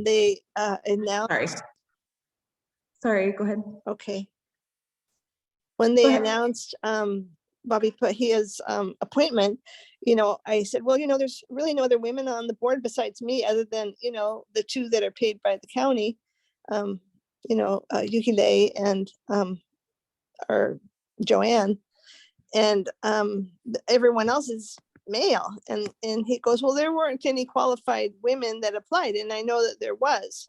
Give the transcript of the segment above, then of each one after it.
they announced. Sorry, go ahead. Okay. When they announced Bobby Pahia's appointment, you know, I said, well, you know, there's really no other women on the board besides me, other than, you know, the two that are paid by the county, you know, Yukile and or Joanne, and everyone else is male. And he goes, well, there weren't any qualified women that applied, and I know that there was.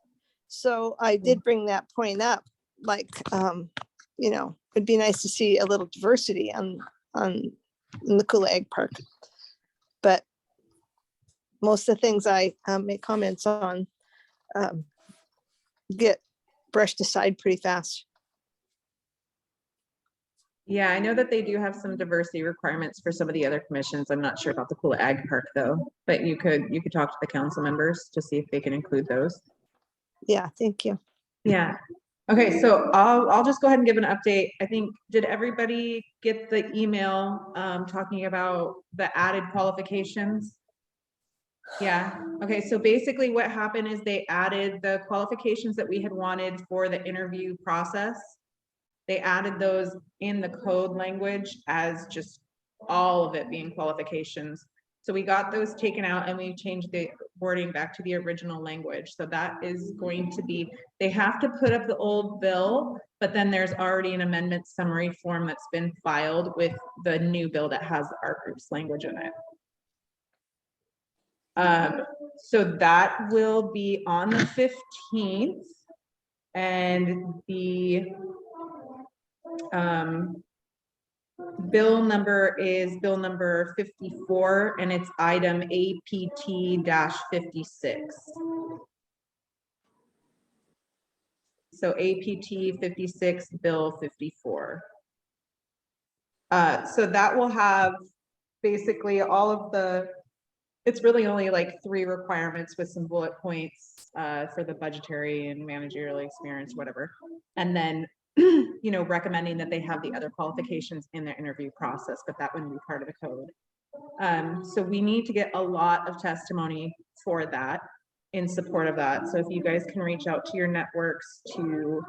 So I did bring that point up, like, you know, it'd be nice to see a little diversity in the Kula Egg Park. But most of the things I make comments on get brushed aside pretty fast. Yeah, I know that they do have some diversity requirements for some of the other commissions. I'm not sure about the Kula Ag Park though, but you could talk to the council members to see if they can include those. Yeah, thank you. Yeah. Okay, so I'll just go ahead and give an update. I think, did everybody get the email talking about the added qualifications? Yeah. Okay, so basically what happened is they added the qualifications that we had wanted for the interview process. They added those in the code language as just all of it being qualifications. So we got those taken out and we changed the wording back to the original language. So that is going to be, they have to put up the old bill, but then there's already an amendment summary form that's been filed with the new bill that has our group's language in it. So that will be on the 15th, and the bill number is bill number 54, and it's item APT-56. So APT 56, bill 54. So that will have basically all of the, it's really only like 3 requirements with some bullet points for the budgetary and managerial experience, whatever. And then, you know, recommending that they have the other qualifications in their interview process, but that wouldn't be part of the code. So we need to get a lot of testimony for that, in support of that. So if you guys can reach out to your networks to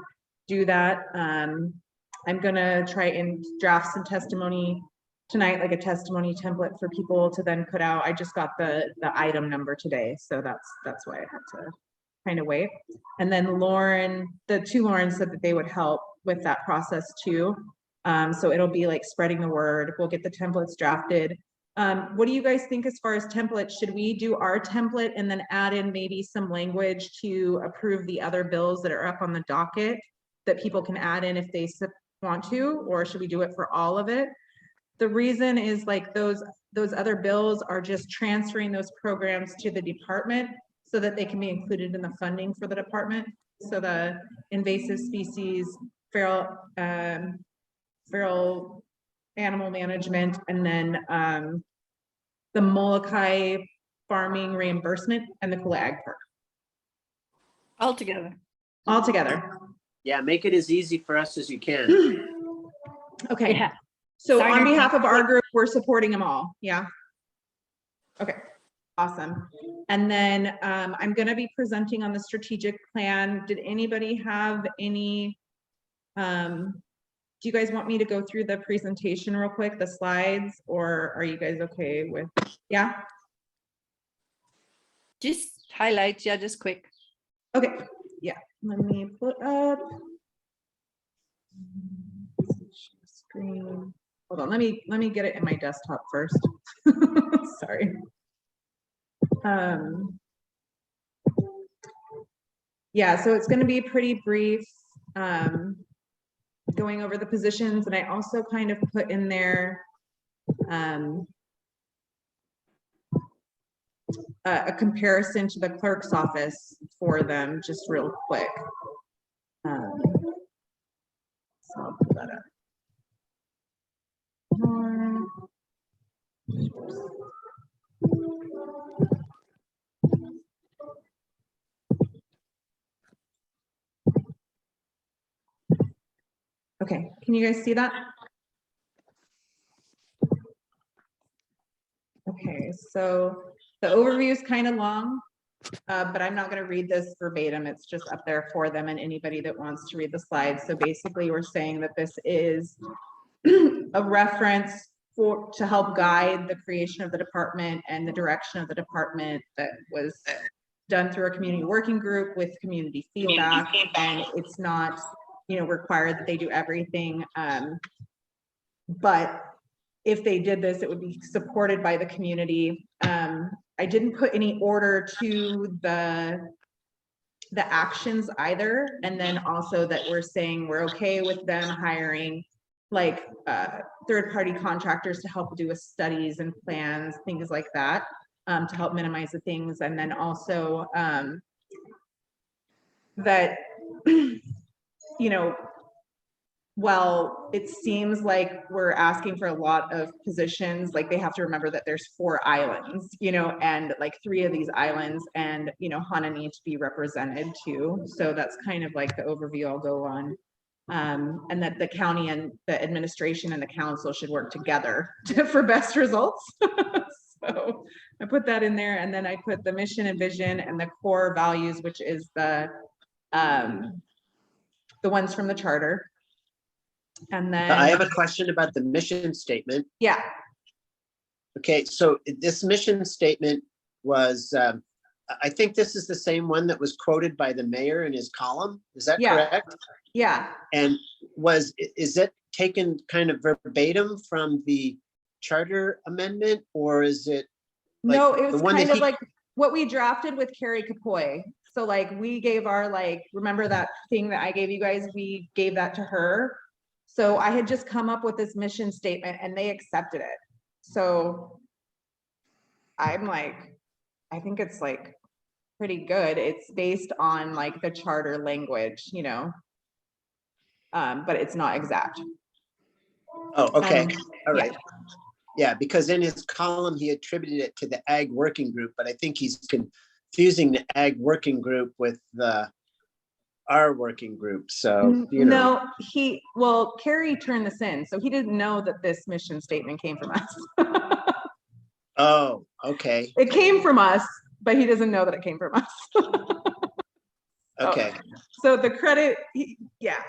do that. I'm gonna try and draft some testimony tonight, like a testimony template for people to then put out. I just got the item number today, so that's why I had to kind of wait. And then Lauren, the 2 Laurens said that they would help with that process too. So it'll be like spreading the word. We'll get the templates drafted. What do you guys think as far as templates? Should we do our template and then add in maybe some language to approve the other bills that are up on the docket that people can add in if they want to, or should we do it for all of it? The reason is like those other bills are just transferring those programs to the department so that they can be included in the funding for the department. So the invasive species, feral animal management, and then the Molokai farming reimbursement and the Kula Ag Park. All together. All together. Yeah, make it as easy for us as you can. Okay. Yeah. So Sorry. on behalf of our group, we're supporting them all. Yeah. Okay. Awesome. And then I'm going to be presenting on the strategic plan. Did anybody have any, do you guys want me to go through the presentation real quick, the slides, or are you guys okay with, yeah? Just highlights, yeah, just quick. Okay. Yeah. Let me put up screen. Hold on. Let me get it in my desktop first. Sorry. Yeah, so it's going to be pretty brief, going over the positions, and I also kind of put in there a comparison to the clerk's office for them, just real quick. So I'll pull that up. Okay, can you guys see that? Okay, so the overview is kind of long. but I'm not gonna read this verbatim. It's just up there for them and anybody that wants to read the slides. So basically, we're saying that this is a reference to help guide the creation of the department and the direction of the department that was done through a community working group with community feedback. And it's not, required that they do everything. But if they did this, it would be supported by the community. I didn't put any order to the actions either. And then also that we're saying we're okay with them hiring like third-party contractors to help do with studies and plans, things like that, to help minimize the things. And then also that, well, it seems like we're asking for a lot of positions, like they have to remember that there's 4 islands, and like 3 of these islands, and HANA needs to be represented too. So that's kind of like the overview I'll go on. And that the county and the administration and the council should work together for best results. So I put that in there, and then I put the mission and vision and the core values, which is the ones from the charter. And then I have a question about the mission statement. Yeah. Okay, so this mission statement was, I think this is the same one that was quoted by the mayor in his column. Is that correct? Yeah. And is it taken kind of verbatim from the charter amendment, or is it? Like no, it was kind of he... like what we drafted with Carrie Capoy. So like we gave our remember that thing that I gave you guys, we gave that to her. So I had just come up with this mission statement and they accepted it. So I'm like, I think it's like pretty good. It's based on like the charter language, but it's not exact. Oh, okay. All right. Yeah, because in his column, he attributed it to the Ag Working Group, but I think he's confusing the Ag Working Group with our working group. So, No, Carrie turned this in, so he didn't know that this mission statement came from us. Oh, okay. It came from us, but he doesn't know that it came from us. Okay. So the credit,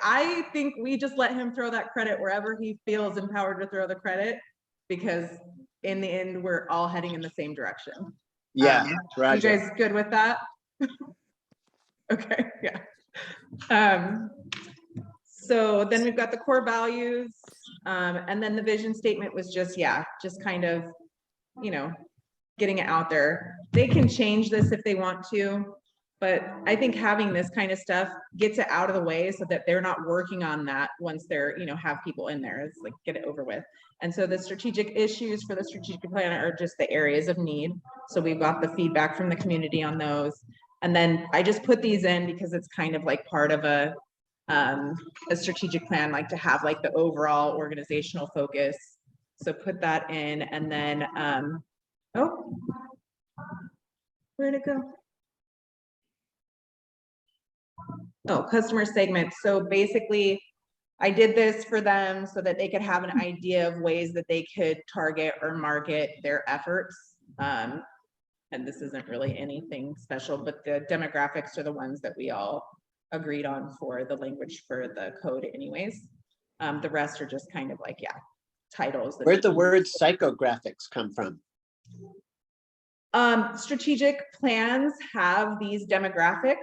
I think we just let him throw that credit wherever he feels empowered to throw the credit, because in the end, we're all heading in the same direction. Yeah, Roger. You guys good with that? Okay, yeah. So then we've got the core values, and then the vision statement was just kind of, getting it out there. They can change this if they want to, but I think having this kind of stuff gets it out of the way so that they're not working on that once they're, have people in there. It's like, get it over with. And so the strategic issues for the strategic plan are just the areas of need. So we've got the feedback from the community on those. And then I just put these in because it's kind of like part of a strategic plan, like to have like the overall organizational focus. So put that in, and then, oh, where'd it go? Oh, customer segment. So basically, I did this for them so that they could have an idea of ways that they could target or market their efforts. And this isn't really anything special, but the demographics are the ones that we all agreed on for the language for the code anyways. The rest are just kind of like, titles. Where'd the word psychographics come from? Strategic plans have these demographics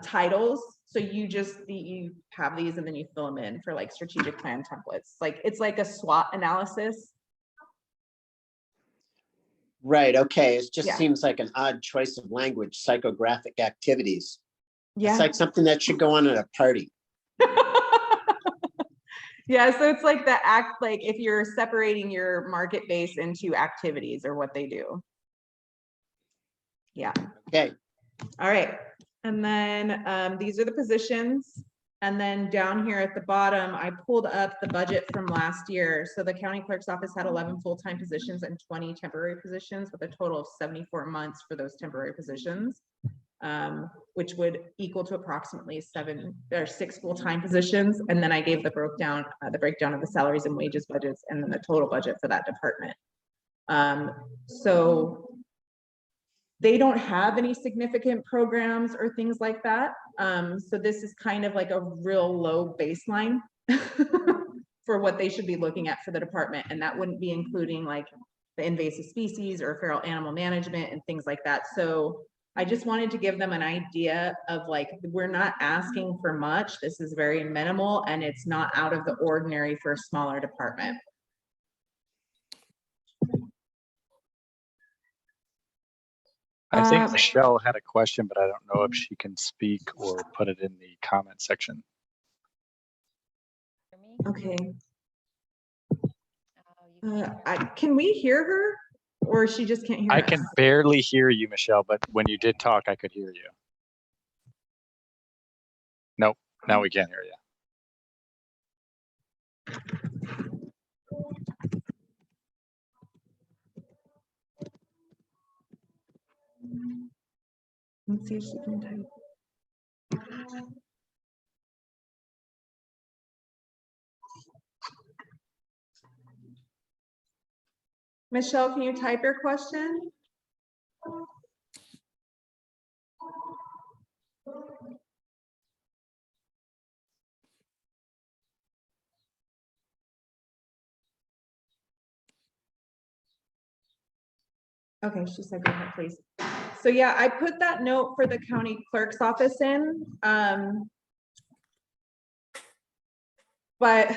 titles. So you have these and then you fill them in for like strategic plan templates. Like it's like a SWOT analysis. Right. Okay. It just seems like an odd choice of language, psychographic activities. Yeah. It's like something that should go on at a party. Yeah. So it's like like if you're separating your market base into activities or what they do. Yeah. Okay. All right. And then these are the positions. And then down here at the bottom, I pulled up the budget from last year. So the county clerk's office had 11 full-time positions and 20 temporary positions with a total of 74 months for those temporary positions, which would equal to approximately 6 full-time positions. And then I gave the breakdown of the salaries and wages budgets and then the total budget for that department. So they don't have any significant programs or things like that. So this is kind of like a real low baseline for what they should be looking at for the department. And that wouldn't be including like the invasive species or feral animal management and things like that. So I just wanted to give them an idea of like, we're not asking for much. This is very minimal and it's not out of the ordinary for a smaller department. I think Michelle had a question, but I don't know if she can speak or put it in the comment section. Okay. Can we hear her or she just can't hear I us? can barely hear you, Michelle, but when you did talk, I could hear you. Nope, now we can't hear you. Let's see if she can type. Michelle, can you type your question? Okay, she said go ahead, please. So yeah, I put that note for the county clerk's office in. But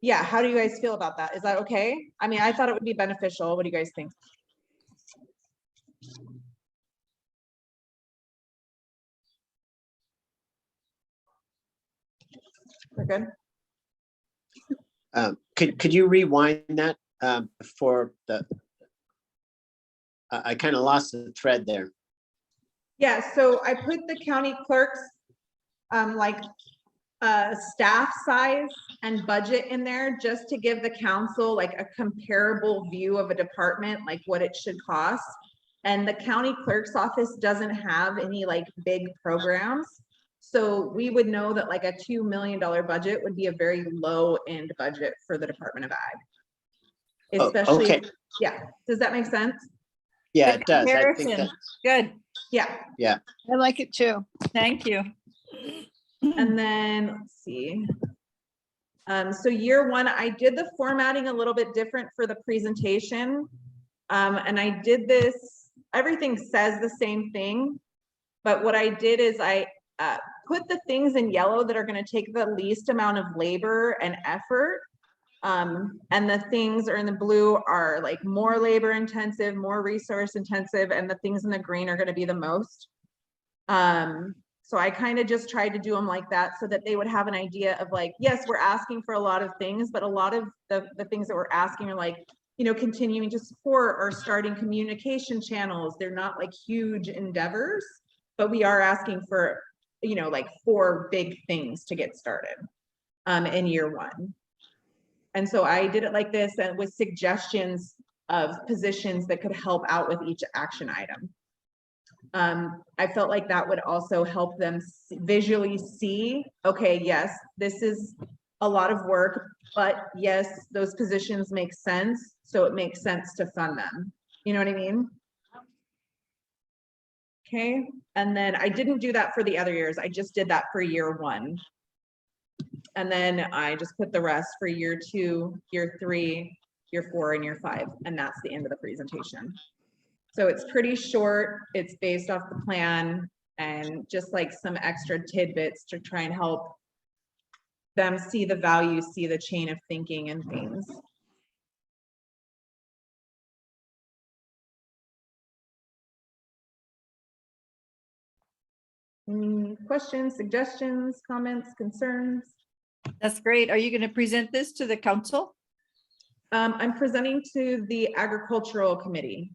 yeah, how do you guys feel about that? Is that okay? I mean, I thought it would be beneficial. What do you guys think? We're good? Could you rewind that for the, I kind of lost the thread there. Yeah, so I put the county clerk's staff size and budget in there just to give the council like a comparable view of a department, like what it should cost. And the county clerk's office doesn't have any like big programs. So we would know that like a $2 million budget would be a very low end budget for the Department of Ag. Especially, okay. Yeah, does that make sense? Yeah, Good it does. I think comparison. that, Good, Yeah. I like it too. thank you. And then let's see. So year one, I did the formatting a little bit different for the presentation. And I did this, everything says the same thing, but what I did is I put the things in yellow that are going to take the least amount of labor and effort. And the things are in the blue are like more labor intensive, more resource intensive, and the things in the green are going to be the most. So I kind of just tried to do them like that so that they would have an idea of like, yes, we're asking for a lot of things, but a lot of the things that we're asking are like, you know, continuing to support or starting communication channels. They're not like huge endeavors, but we are asking for, you know, like 4 big things to get started in year one. And so I did it like this and with suggestions of positions that could help out with each action item. I felt like that would also help them visually see, okay, yes, this is a lot of work, but yes, those positions make sense. So it makes sense to fund them. You know what I mean? Okay. And then I didn't do that for the other years. I just did that for year one. And then I just put the rest for year 2, year 3, year 4, and year 5. And that's the end of the presentation. So it's pretty short. It's based off the plan and just like some extra tidbits to try and help them see the value, see the chain of thinking and things. Questions, suggestions, comments, concerns? That's great. Are you going to present this to the council? I'm presenting to the Agricultural Committee.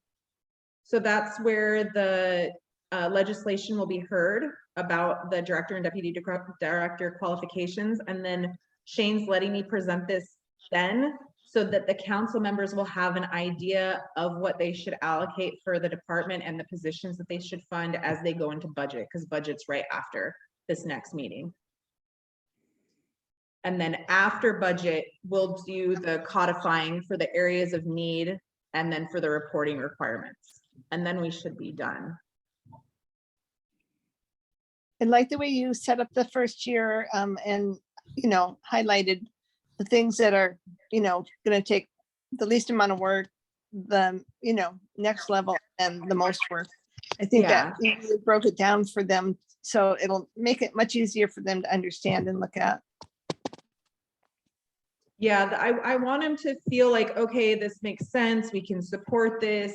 So that's where the legislation will be heard about the director and deputy director qualifications. And then Shane's letting me present this then so that the council members will have an idea of what they should allocate for the department and the positions that they should fund as they go into budget, because budget's right after this next meeting. And then after budget, we'll do the codifying for the areas of need and then for the reporting requirements. and then we should be done. I like the way you set up the first year, and, you know, highlighted the things that are, you know, gonna take the least amount of work, the, you know, next level and the most work. I think that you really broke it down for them, so it'll make it much easier for them to understand and look at. Yeah, I want them to feel like, okay, this makes sense, we can support this,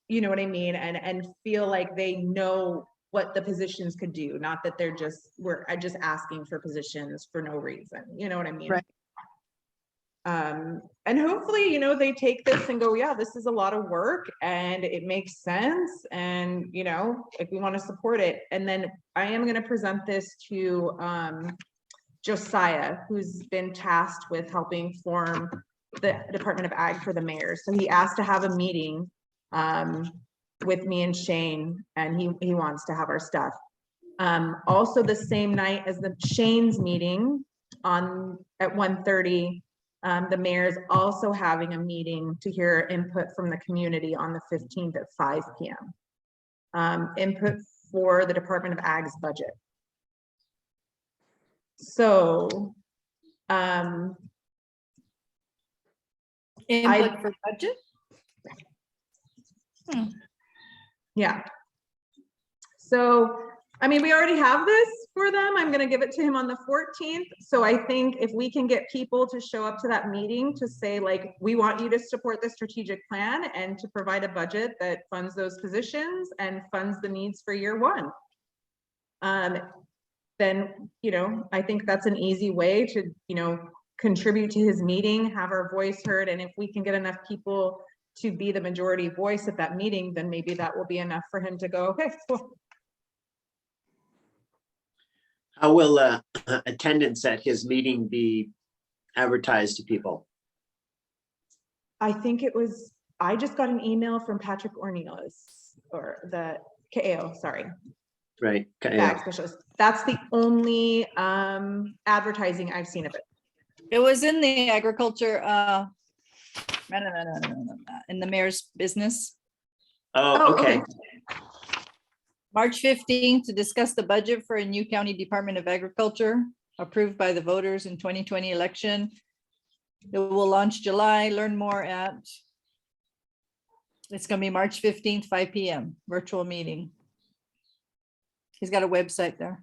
you know what I mean? And feel like they know what the positions could do, not that they're just, we're just asking for positions for no reason, you know what I mean? Right. And hopefully, you know, they take this and go, yeah, this is a lot of work and it makes sense. And, you know, like we want to support it. And then I am going to present this to Josiah, who's been tasked with helping form the Department of Ag for the mayor. So he asked to have a meeting with me and Shane, and he wants to have our stuff. Also the same night as the Shane's meeting at 1:30, the mayor's also having a meeting to hear input from the community on the 15th at 5 p.m. Input for the Department of Ag's budget. So, Input for budget? yeah. So, I mean, we already have this for them. I'm going to give it to him on the 14th. So I think if we can get people to show up to that meeting to say, like, we want you to support the strategic plan and to provide a budget that funds those positions and funds the needs for year one. Then, you know, I think that's an easy way to, you know, contribute to his meeting, have our voice heard. And if we can get enough people to be the majority voice at that meeting, then maybe that will be enough for him to go, okay, cool. How will attendance at his meeting be advertised to people? I think it was, I just got an email from Patrick Ornelas, or the KAO, sorry. Right. Ag specialist. That's the only advertising I've seen of it. It was in the agriculture, in the mayor's business. Oh, okay. March 15th to discuss the budget for a new county Department of Agriculture approved by the voters in 2020 election. It will launch July. Learn more at, it's going to be March 15th, 5 p.m. virtual meeting. He's got a website there.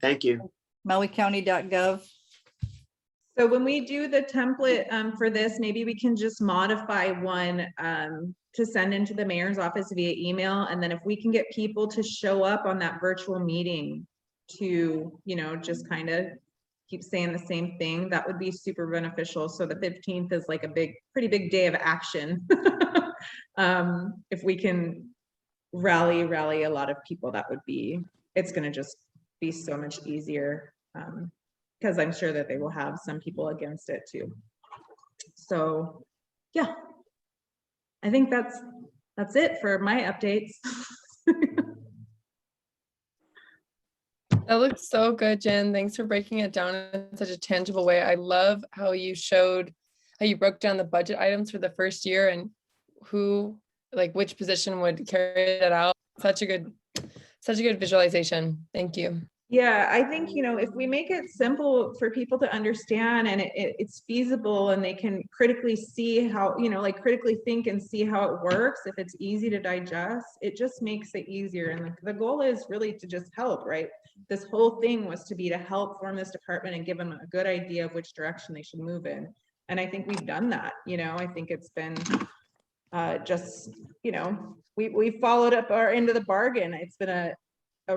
Thank you. MauiCounty.gov. So when we do the template for this, maybe we can just modify one to send into the mayor's office via email. And then if we can get people to show up on that virtual meeting to, you know, just kind of keep saying the same thing, that would be super beneficial. So the 15th is like a pretty big day of action. If we can rally a lot of people, that would be, it's going to just be so much easier. Because I'm sure that they will have some people against it too. So yeah, I think that's it for my updates. That looks so good, Jen. Thanks for breaking it down in such a tangible way. I love how you broke down the budget items for the first year and who, like, which position would carry that out. Such a good visualization. Thank you. Yeah, I think, you know, if we make it simple for people to understand and it's feasible and they can critically see how, you know, like critically think and see how it works, if it's easy to digest, it just makes it easier. And the goal is really to just help, right? This whole thing was to help form this department and give them a good idea of which direction they should move in. And I think we've done that, you know. I think it's been just, you know, we followed up our end of the bargain. It's been a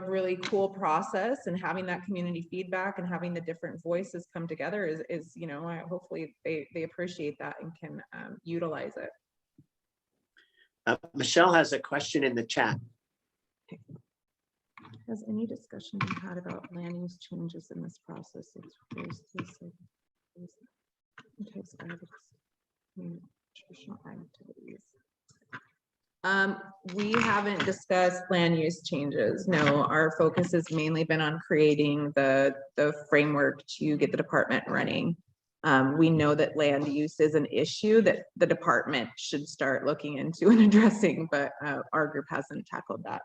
really cool process, and having that community feedback and having the different voices come together is you know, hopefully they appreciate that and can utilize it. Michelle has a question in the chat. Has any discussion been had about land use changes in this process? Traditional activities. We haven't discussed land use changes. No, our focus has mainly been on creating the framework to get the department running. we know that land use is an issue that the department should start looking into and addressing, but our group hasn't tackled that.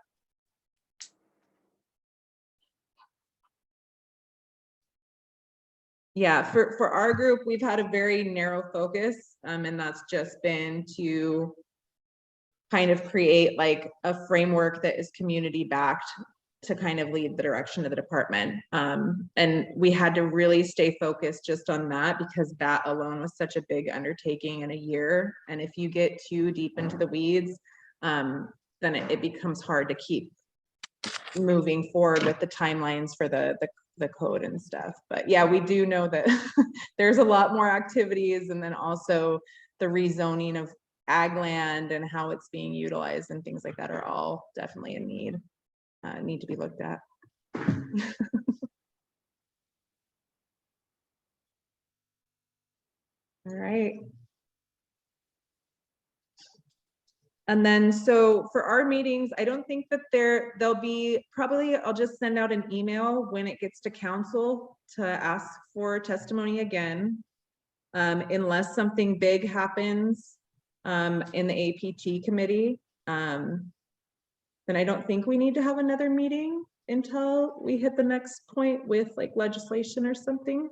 Yeah, for our group, we've had a very narrow focus, and that's just been to kind of create like a framework that is community backed to kind of lead the direction of the department. And we had to really stay focused just on that because that alone was such a big undertaking in a year. And if you get too deep into the weeds, then it becomes hard to keep moving forward with the timelines for the code and stuff. But yeah, we do know that there's a lot more activities, and then also the rezoning of ag land and how it's being utilized and things like that are all definitely a need to be looked at. All right. And then, so for our meetings, I don't think that there'll be, probably I'll just send out an email when it gets to council to ask for testimony again. Unless something big happens in the APT committee, then I don't think we need to have another meeting until we hit the next point with like legislation or something.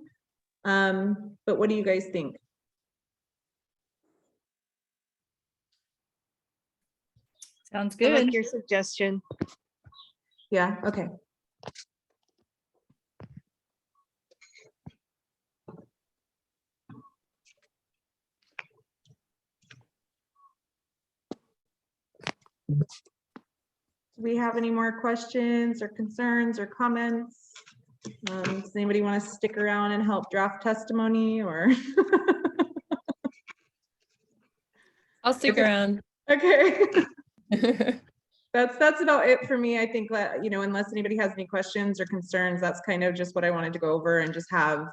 But what do you guys think? Sounds I like good. your suggestion. Yeah, okay. Do we have any more questions or concerns or comments? Does anybody want to stick around and help draft testimony or? I'll stick around. Okay. That's about it for me. I think that, you know, unless anybody has any questions or concerns, that's kind of just what I wanted to go over and just have,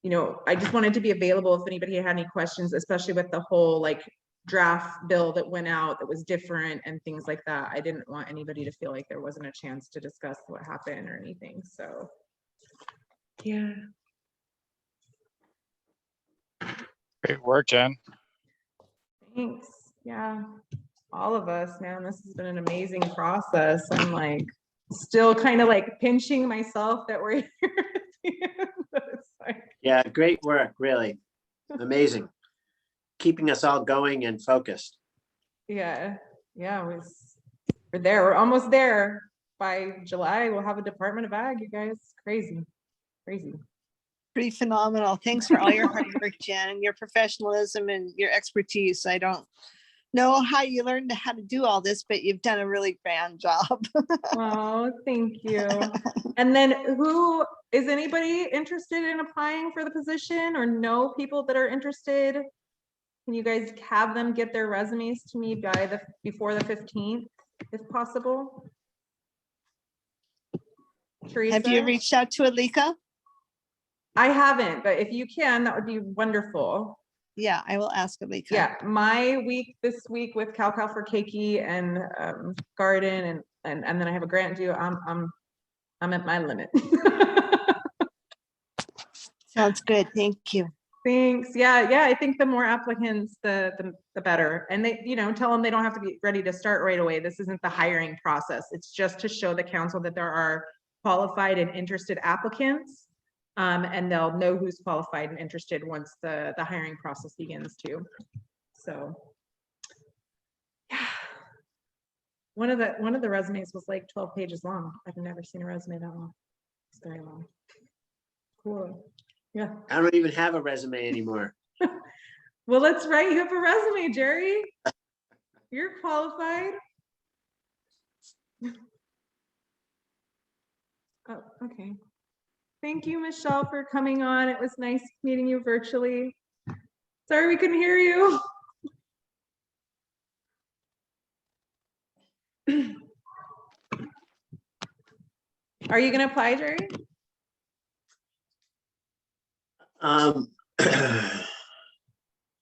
you know, I just wanted to be available if anybody had any questions, especially with the whole like draft bill that went out that was different and things like that. I didn't want anybody to feel like there wasn't a chance to discuss what happened or anything. So yeah. Great work, Jen. Thanks. Yeah. All of us, man, this has been an amazing process. I'm like still kind of like pinching myself that we're here at the end, but it's like, Yeah, great work, really. Amazing. Keeping us all going and focused. yeah, we're there. We're almost there. By July, we'll have a Department of Ag, you guys. Crazy. Pretty phenomenal. Thanks for all your hard work, Jen, and your professionalism and your expertise. I don't know how you learned how to do all this, but you've done a really grand job. Oh, thank you. And then is anybody interested in applying for the position or know people that are interested? Can you guys have them get their resumes to me before the 15th, if possible? Teresa? Have you reached out to Alika? I haven't, but if you can, that would be wonderful. Yeah, I will ask Alika. Yeah, my week this week with Cow for Keiki and garden and then I have a grant due. I'm at my limit. Sounds good. Thank you. Thanks. Yeah. I think the more applicants, the better. And they, you know, tell them they don't have to be ready to start right away. This isn't the hiring process. It's just to show the council that there are qualified and interested applicants. And they'll know who's qualified and interested once the hiring process begins too. So yeah. One of the resumes was like 12 pages long. I've never seen a resume that long. It's very long. Cool. Yeah. I don't even have a resume anymore. Well, let's write you up a resume, Jerry. You're qualified. Oh, okay. Thank you, Michelle, for coming on. It was nice meeting you virtually. Sorry we couldn't hear you. Are you going to apply, Jerry?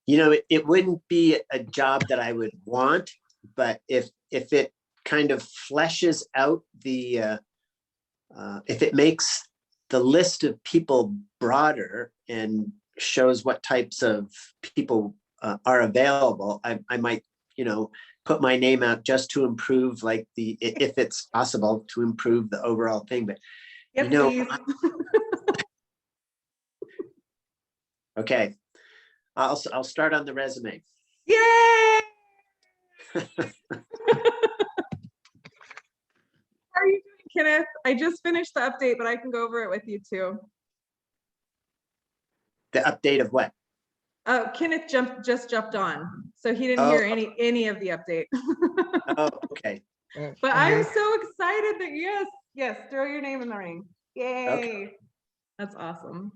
You know, it wouldn't be a job that I would want, but if it kind of fleshes out the, if it makes the list of people broader and shows what types of people are available, I might, put my name out just to improve, like if it's possible to improve the overall thing, but Yes, you know, please. okay, I'll start on the resume. Yay! How are you doing, Kenneth? I just finished the update, but I can go over it with you too. The update of what? Kenneth just jumped on, so he didn't Oh. hear any of the update. Oh, okay. But I'm so excited that yes, throw your name in the ring. Yay! Okay. That's awesome.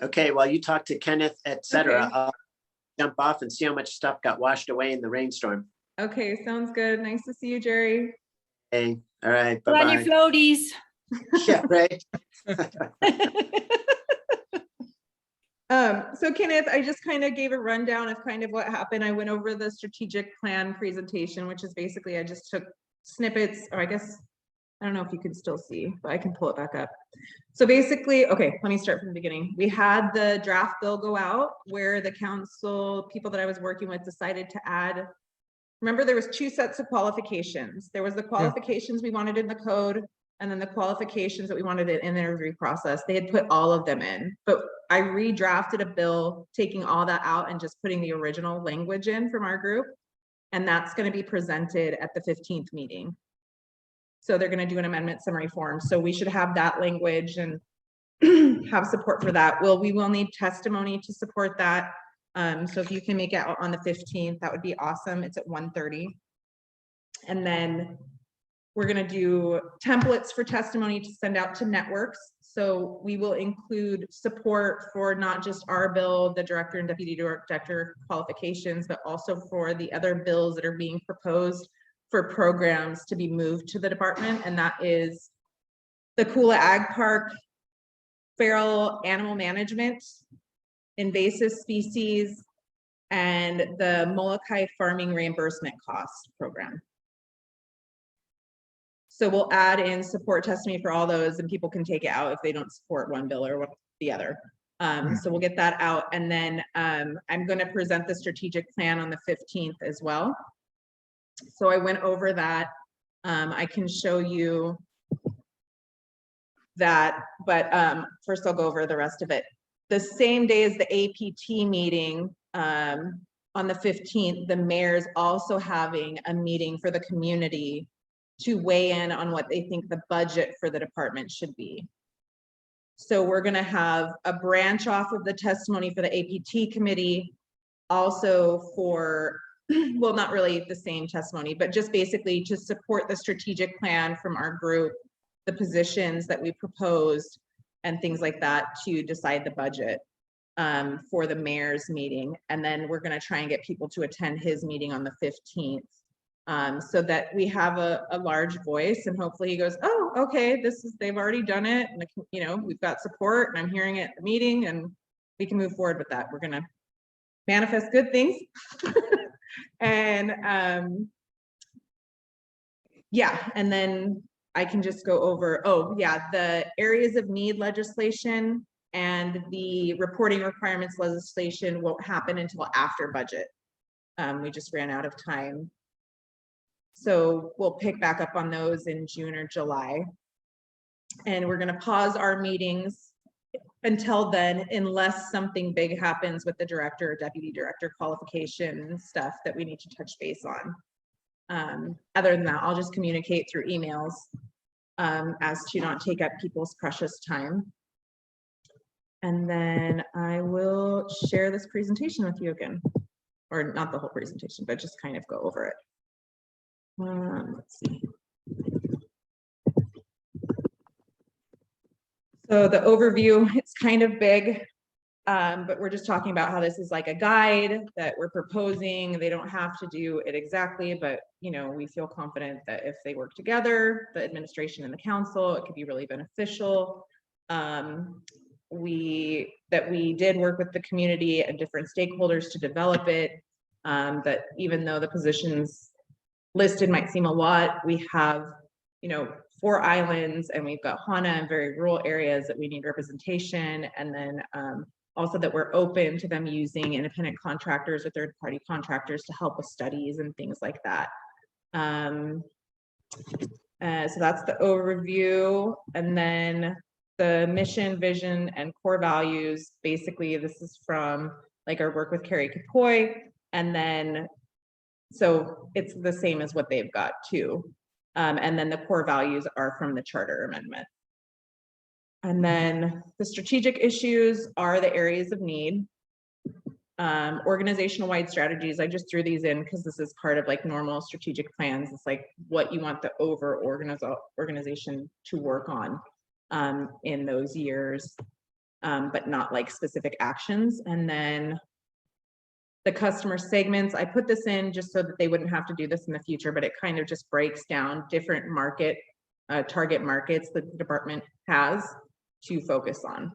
Okay, while you talk to Kenneth, et cetera, Okay. I'll jump off and see how much stuff got washed away in the rainstorm. Okay, sounds good. Nice to see you, Jerry. Hey, all right, Put on your bye-bye. floaties. Yeah, right. So Kenneth, I just kind of gave a rundown of kind of what happened. I went over the strategic plan presentation, which is basically, I just took snippets, or I guess, I don't know if you can still see, but I can pull it back up. So basically, okay, let me start from the beginning. We had the draft bill go out where the council, people that I was working with decided to add, remember there was 2 sets of qualifications. There was the qualifications we wanted in the code, and then the qualifications that we wanted in the interview process. They had put all of them in, but I redrafted a bill, taking all that out and just putting the original language in from our group. And that's going to be presented at the 15th meeting. So they're going to do an amendment summary form. So we should have that language and have support for that. We will need testimony to support that. So if you can make it out on the 15th, that would be awesome. It's at 1:30. And then we're going to do templates for testimony to send out to networks. So we will include support for not just our bill, the director and deputy director qualifications, but also for the other bills that are being proposed for programs to be moved to the department. And that is the Kula Ag Park, feral animal management, invasive species, and the Molokai farming reimbursement cost program. So we'll add in support testimony for all those, and people can take it out if they don't support one bill or the other. So we'll get that out. And then I'm going to present the strategic plan on the 15th as well. So I went over that. I can show you that, but first I'll go over the rest of it. The same day as the APT meeting, on the 15th, the mayor's also having a meeting for the community to weigh in on what they think the budget for the department should be. So we're going to have a branch off of the testimony for the APT committee, also for, well, not really the same testimony, but just basically to support the strategic plan from our group, the positions that we proposed and things like that to decide the budget for the mayor's meeting. And then we're going to try and get people to attend his meeting on the 15th. So that we have a large voice, and hopefully he goes, oh, okay, they've already done it, and we've got support, and I'm hearing it at the meeting, and we can move forward with that. We're gonna manifest good things. And yeah, and then I can just go over, the areas of need legislation and the reporting requirements legislation won't happen until after budget. We just ran out of time. So we'll pick back up on those in June or July. And we're going to pause our meetings until then, unless something big happens with the director or deputy director qualification stuff that we need to touch base on. Other than that, I'll just communicate through emails as to not take up people's precious time. And then I will share this presentation with you again, or not the whole presentation, but just kind of go over it. Let's see. So the overview, it's kind of big, but we're just talking about how this is like a guide that we're proposing. They don't have to do it exactly, but we feel confident that if they work together, the administration and the council, it could be really beneficial. We did work with the community and different stakeholders to develop it, that even though the positions listed might seem a lot. We have, 4 islands, and we've got Hana and very rural areas that we need representation. And then also that we're open to them using independent contractors or third-party contractors to help with studies and things like that. So that's the overview. And then the mission, vision, and core values. Basically, this is from like our work with Carrie Kapoy. And then, so it's the same as what they've got too. And then the core values are from the charter amendment. And then the strategic issues are the areas of need. Organizational wide strategies, I just threw these in because this is part of like normal strategic plans. It's like what you want the organization to work on in those years, but not like specific actions. And then the customer segments, I put this in just so that they wouldn't have to do this in the future, but it kind of just breaks down different target markets that the department has to focus on.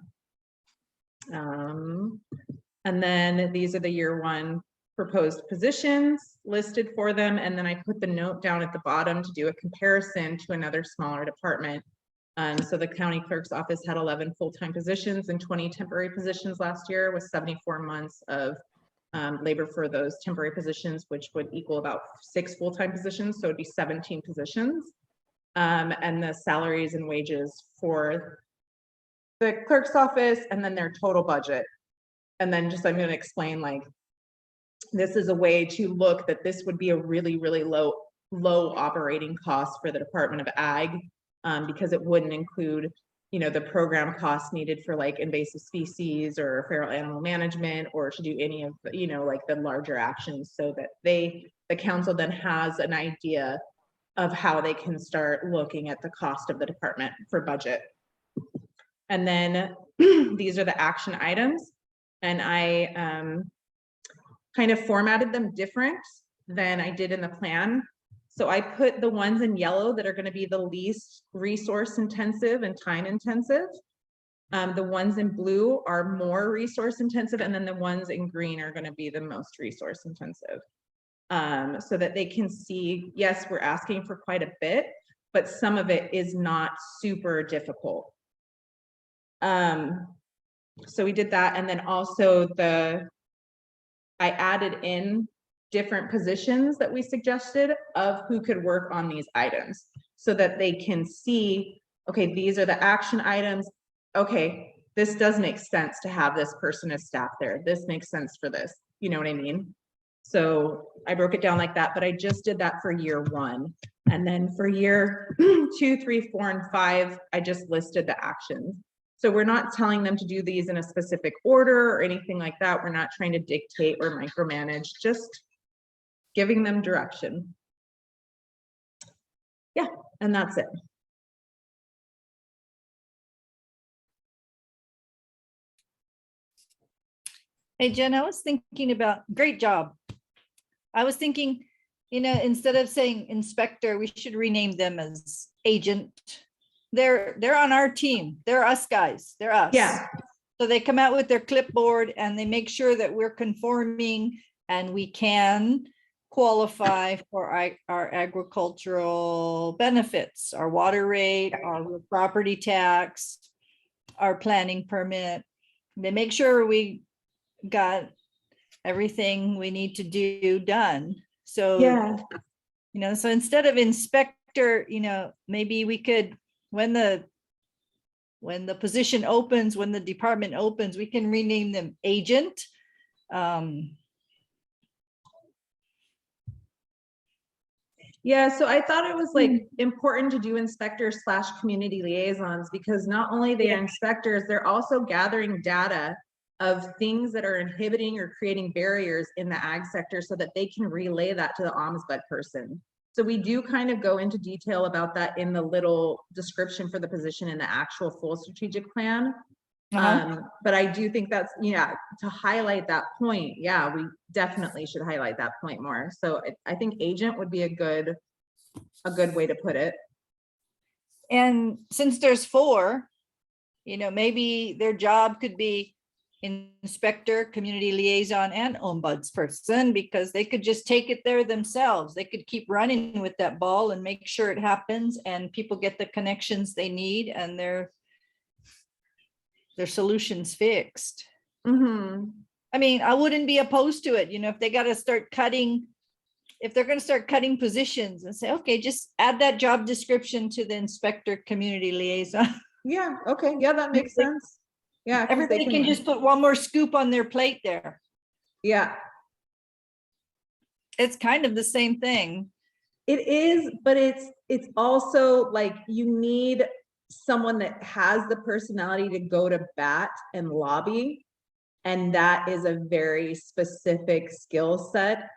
And then these are the year 1 proposed positions listed for them. And then I put the note down at the bottom to do a comparison to another smaller department. So the county clerk's office had 11 full-time positions and 20 temporary positions last year, with 74 months of labor for those temporary positions, which would equal about 6 full-time positions. So it'd be 17 positions. And the salaries and wages for the clerk's office, and then their total budget. And then just, I'm going to explain, like, this is a way to look that this would be a really, really low operating cost for the Department of Ag, because it wouldn't include, the program costs needed for like invasive species or feral animal management, or to do any of the, like the larger actions, so that the council then has an idea of how they can start looking at the cost of the department for budget. And then these are the action items, and I kind of formatted them different than I did in the plan. So I put the ones in yellow that are going to be the least resource intensive and time intensive. The ones in blue are more resource intensive, and then the ones in green are going to be the most resource intensive. So that they can see, yes, we're asking for quite a bit, but some of it is not super difficult. So we did that. And then also I added in different positions that we suggested of who could work on these items, so that they can see, okay, these are the action items. Okay, this does make sense to have this person as staff there. This makes sense for this. You know what I mean? So I broke it down like that, but I just did that for year 1. And then for year 2, 3, 4, and 5, I just listed the actions. So we're not telling them to do these in a specific order or anything like that. We're not trying to dictate or micromanage, just giving them direction. Yeah, and that's it. Hey, Jen, I was thinking about, great job. I was thinking, instead of saying inspector, we should rename them as agent. They're on our team. They're us guys. They're us. Yeah. So they come out with their clipboard and they make sure that we're conforming and we can qualify for our agricultural benefits, our water rate, our property tax, our planning permit. They make sure we got everything we need to do done. So, Yeah. So instead of inspector, maybe we could, when the position opens, when the department opens, we can rename them agent. Yeah, so I thought it was like important to do inspectors/community liaisons, because not only they're inspectors, they're also gathering data of things that are inhibiting or creating barriers in the ag sector, so that they can relay that to the ombudsman person. So we do kind of go into detail about that in the little description for the position in the actual full strategic plan. But I do think that's, to highlight that point. Yeah, we definitely should highlight that point more. So I think agent would be a good way to put it. And since there's 4, maybe their job could be inspector, community liaison, and ombudsperson, because they could just take it there themselves. They could keep running with that ball and make sure it happens and people get the connections they need and their solutions fixed. Mhm. I mean, I wouldn't be opposed to it, you know, if they got to start cutting, if they're going to start cutting positions and say, okay, just add that job description to the inspector, community liaison. Yeah, okay, yeah, that makes sense. Yeah. 'cause they Everybody can just put one more scoop on their plate there. Yeah, It's kind of the same thing. it is, but it's also like you need someone that has the personality to go to bat and lobby. And that is a very specific skill set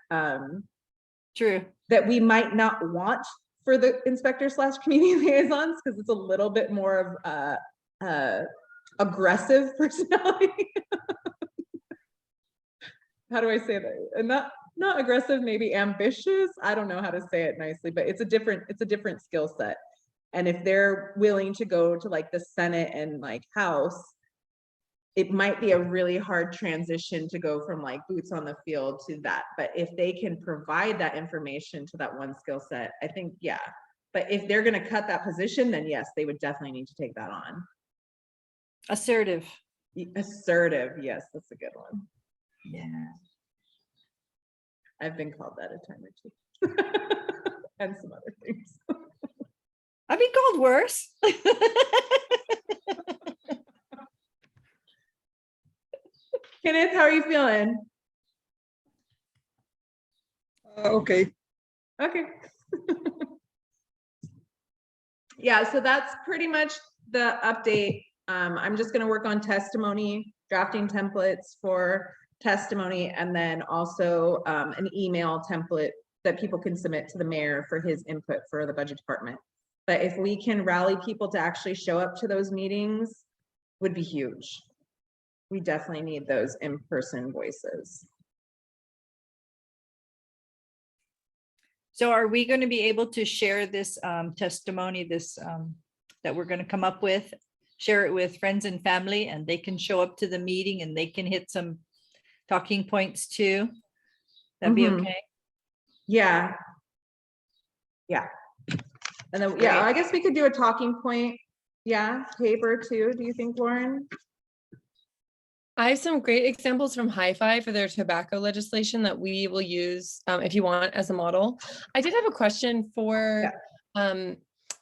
True. that we might not want for the inspector / community liaisons, because it's a little bit more of aggressive personality. How do I say that? And not aggressive, maybe ambitious. I don't know how to say it nicely, but it's a different skill set. And if they're willing to go to like the Senate and like House, it might be a really hard transition to go from like boots on the field to that. But if they can provide that information to that one skill set, I think, yeah. But if they're going to cut that position, then yes, they would definitely need to take that on. Assertive. Assertive. Yes, that's a good one. Yeah. I've been called that a time or two. And some other things. I've been called worse. Kenneth, how are you feeling? Okay. Okay. Yeah, so that's pretty much the update. I'm just gonna work on testimony, drafting templates for testimony, and then also an email template that people can submit to the mayor for his input for the budget department. But if we can rally people to actually show up to those meetings, would be huge. We definitely need those in-person voices. So are we going to be able to share this testimony, that we're going to come up with, share it with friends and family, and they can show up to the meeting and they can hit some talking points too? That'd be Mhm. okay. Yeah. Yeah. And then, yeah, I guess we could do a talking point. Yeah, paper too. Do you think, Lauren? I have some great examples from Hi-Fi for their tobacco legislation that we will use if you want as a model. I did have a question for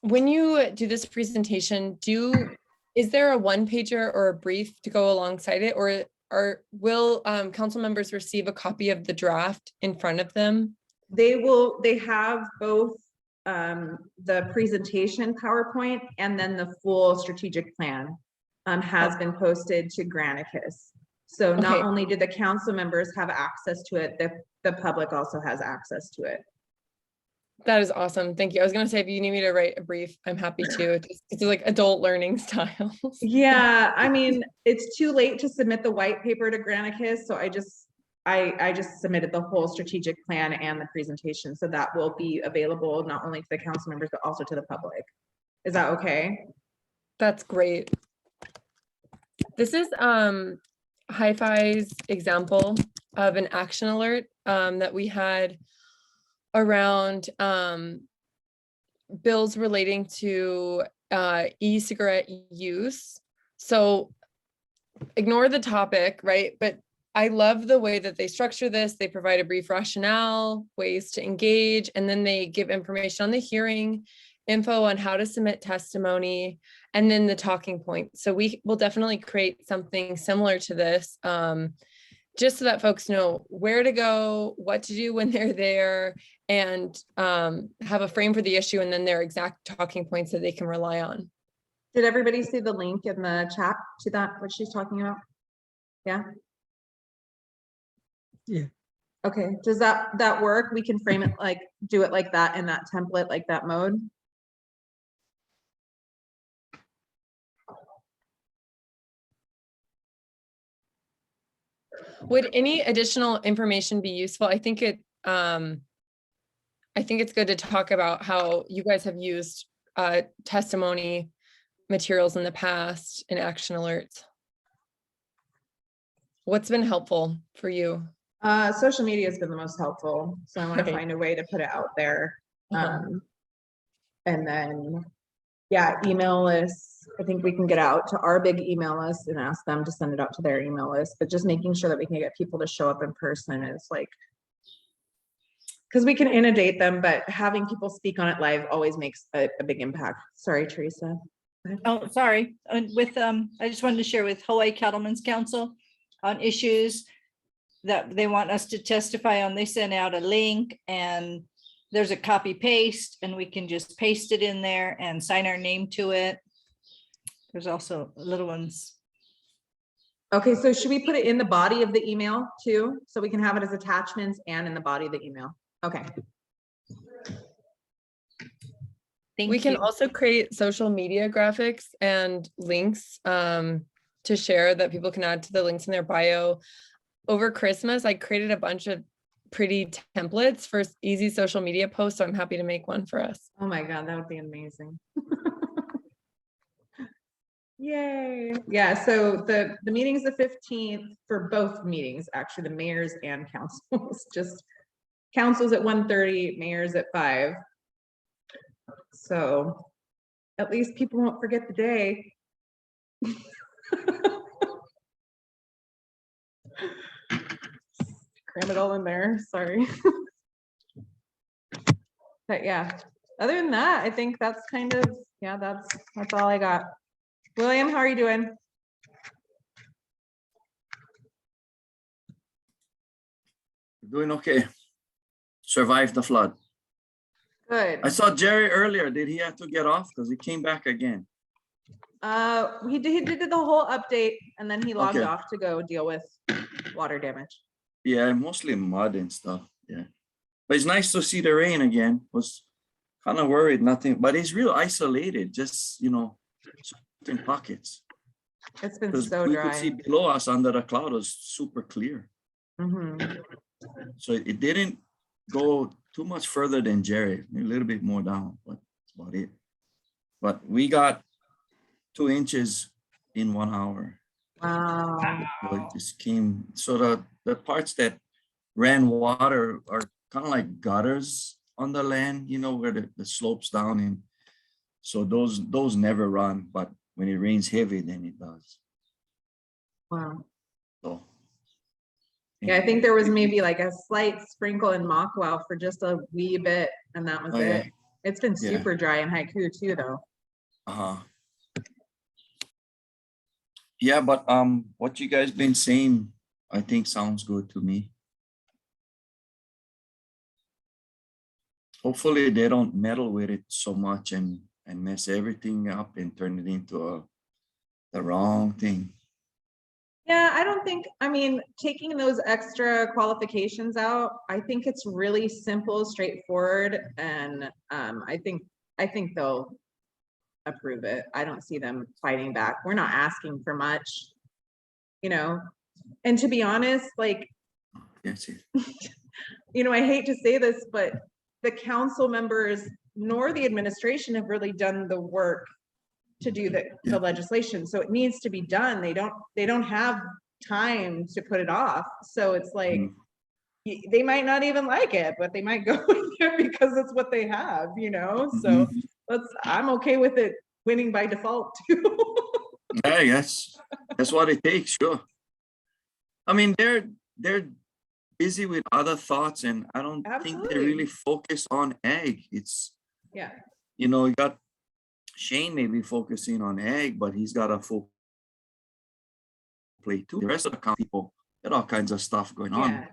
when you do this presentation, is there a one pager or a brief to go alongside it, or will council members receive a copy of the draft in front of them? They have both the presentation PowerPoint and then the full strategic plan has been posted to Granicus. So not only do the council members have access to it, the public also has access to it. That is awesome. Thank you. I was going to say, if you need me to write a brief, I'm happy to. It's like adult learning styles. Yeah, I mean, it's too late to submit the white paper to Granicus. So I just submitted the whole strategic plan and the presentation. So that will be available not only to the council members, but also to the public. Is that okay? That's great. This is Hi-Fi's example of an action alert that we had around bills relating to e-cigarette use. So ignore the topic, right? But I love the way that they structure this. They provide a brief rationale, ways to engage, and then they give information on the hearing, info on how to submit testimony, and then the talking point. So we will definitely create something similar to this, just so that folks know where to go, what to do when they're there, and have a frame for the issue, and then their exact talking points that they can rely on. Did everybody see the link in the chat to that, what she's talking about? Yeah. Yeah. Okay, does that work? We can frame it like, do it like that in that template, like that mode. Would any additional information be useful? I think it's good to talk about how you guys have used testimony materials in the past in action alerts. What's been helpful for you? Social media has been the most helpful. So I want to Right. find a way to put it out there. Uh-huh. And then, yeah, email lists. I think we can get out to our big email list and ask them to send it out to their email list, but just making sure that we can get people to show up in person is like, because we can inundate them, but having people speak on it live always makes a big impact. Sorry, Teresa. Oh, sorry. And with, I just wanted to share with Hawaii Cattlemen's Council on issues that they want us to testify on. They sent out a link and there's a copy paste and we can just paste it in there and sign our name to it. There's also little ones. Okay, so should we put it in the body of the email too? So we can have it as attachments and in the body of the email? Okay. Thank We can you. also create social media graphics and links to share that people can add to the links in their bio. Over Christmas, I created a bunch of pretty templates for easy social media posts. So I'm happy to make one for us. Oh my God, that would be amazing. Yay. Yeah, so the meeting's the 15th for both meetings, actually, the mayors and councils. Just councils at 1:30, mayors at 5. So at least people won't forget the day. Cram it all in there, sorry. But yeah, other than that, I think that's kind of, yeah, that's all I got. William, how are you doing? Doing okay. Survived the flood. Good. I saw Jerry earlier. Did he have to get off? Because he came back again. He did the whole update and then he logged Okay. off to go deal with water damage. Yeah, mostly mud and stuff. Yeah. But it's nice to see the rain again. Was kind of worried, nothing, but it's real isolated, just, you know, certain pockets. It's been Because so we dry. could see below us under the cloud was super clear. Mhm. So it didn't go too much further than Jerry, a little bit more down, but that's about it. But we got 2 inches in 1 hour. Wow. So it just came, so the parts that ran water are kind of like gutters on the land, you know, where the slopes down in. So those never run, but when it rains heavy, then it does. Wow. So. Yeah, I think there was maybe like a slight sprinkle in Mockwell for just a wee bit, and that was Oh, it. yeah. It's been Yeah. super dry in Haiku too, though. Uh-huh. Yeah, but what you guys been saying, I think sounds good to me. Hopefully they don't meddle with it so much and mess everything up and turn it into the wrong thing. Yeah, I don't think, I mean, taking those extra qualifications out, I think it's really simple, straightforward, and I think they'll approve it. I don't see them fighting back. We're not asking for much, you know, and to be honest, like, That's it. you know, I hate to say this, but the council members nor the administration have really done the work to do the legislation. So it needs to be done. They don't have time to put it off. So it's like, they might not even like it, but they might go with it because it's what they have, you know? So I'm okay with it winning by default too. Yeah, yes, that's what it takes, sure. I mean, they're busy with other thoughts, and I don't think they really focus on ag. It's, yeah, you know, you got Shane maybe focusing on ag, but he's got a full plate too. The rest of the people got all kinds of stuff going on. yeah.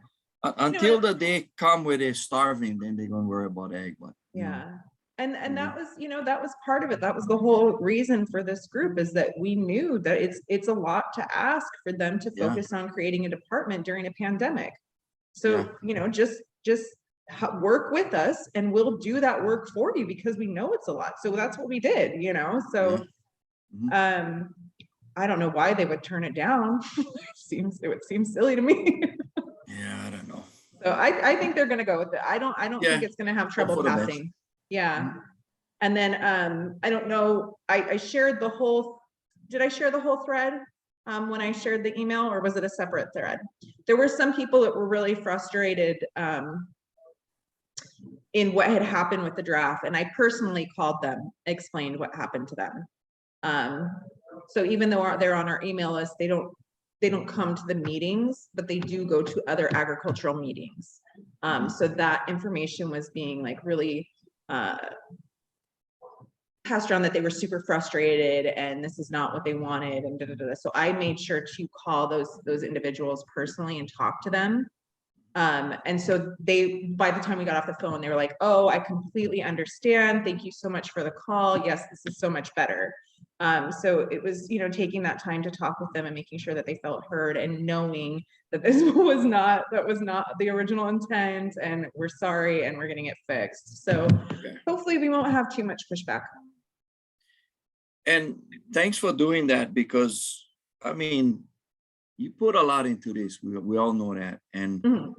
Until the day come where they're starving, then they're gonna worry about ag. But yeah. And that was, you know, that was part of it. That was the whole reason for this group, is that we knew that it's a lot to ask for them to focus on creating a department during a pandemic. So, you know, just work with us and we'll do that work for you, because we know it's a lot. So that's what we did, you know? So, I don't know why they would turn it down. It would seem silly to me. yeah, I don't know. So I think they're gonna go with it. I don't think it's gonna have trouble for the best. passing. Yeah. And then I don't know, I shared the whole, did I share the whole thread when I shared the email, or was it a separate thread? There were some people that were really frustrated in what had happened with the draft, and I personally called them, explained what happened to them. So even though they're on our email list, they don't come to the meetings, but they do go to other agricultural meetings. So that information was being like really passed around, that they were super frustrated and this is not what they wanted, and so I made sure to call those individuals personally and talk to them. And so by the time we got off the phone, they were like, oh, I completely understand. Thank you so much for the call. Yes, this is so much better. So it was, taking that time to talk with them and making sure that they felt heard and knowing that this was not the original intent, and we're sorry and we're getting it fixed. So hopefully we won't have too much pushback. And thanks for doing that, because I mean, you put a lot into this. We all know that. And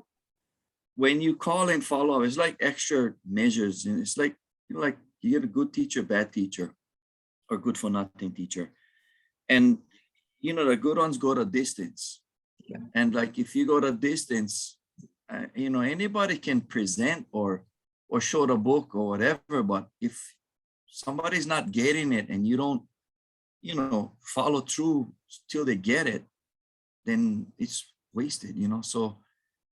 when you call and follow up, it's like extra measures. And it's like, like you get a good teacher, bad teacher, or good for nothing teacher. And, the good ones go the distance. Yeah. And like, if you go the distance, anybody can present or show the book or whatever. But if somebody's not getting it and you don't, follow through till they get it, then it's wasted, So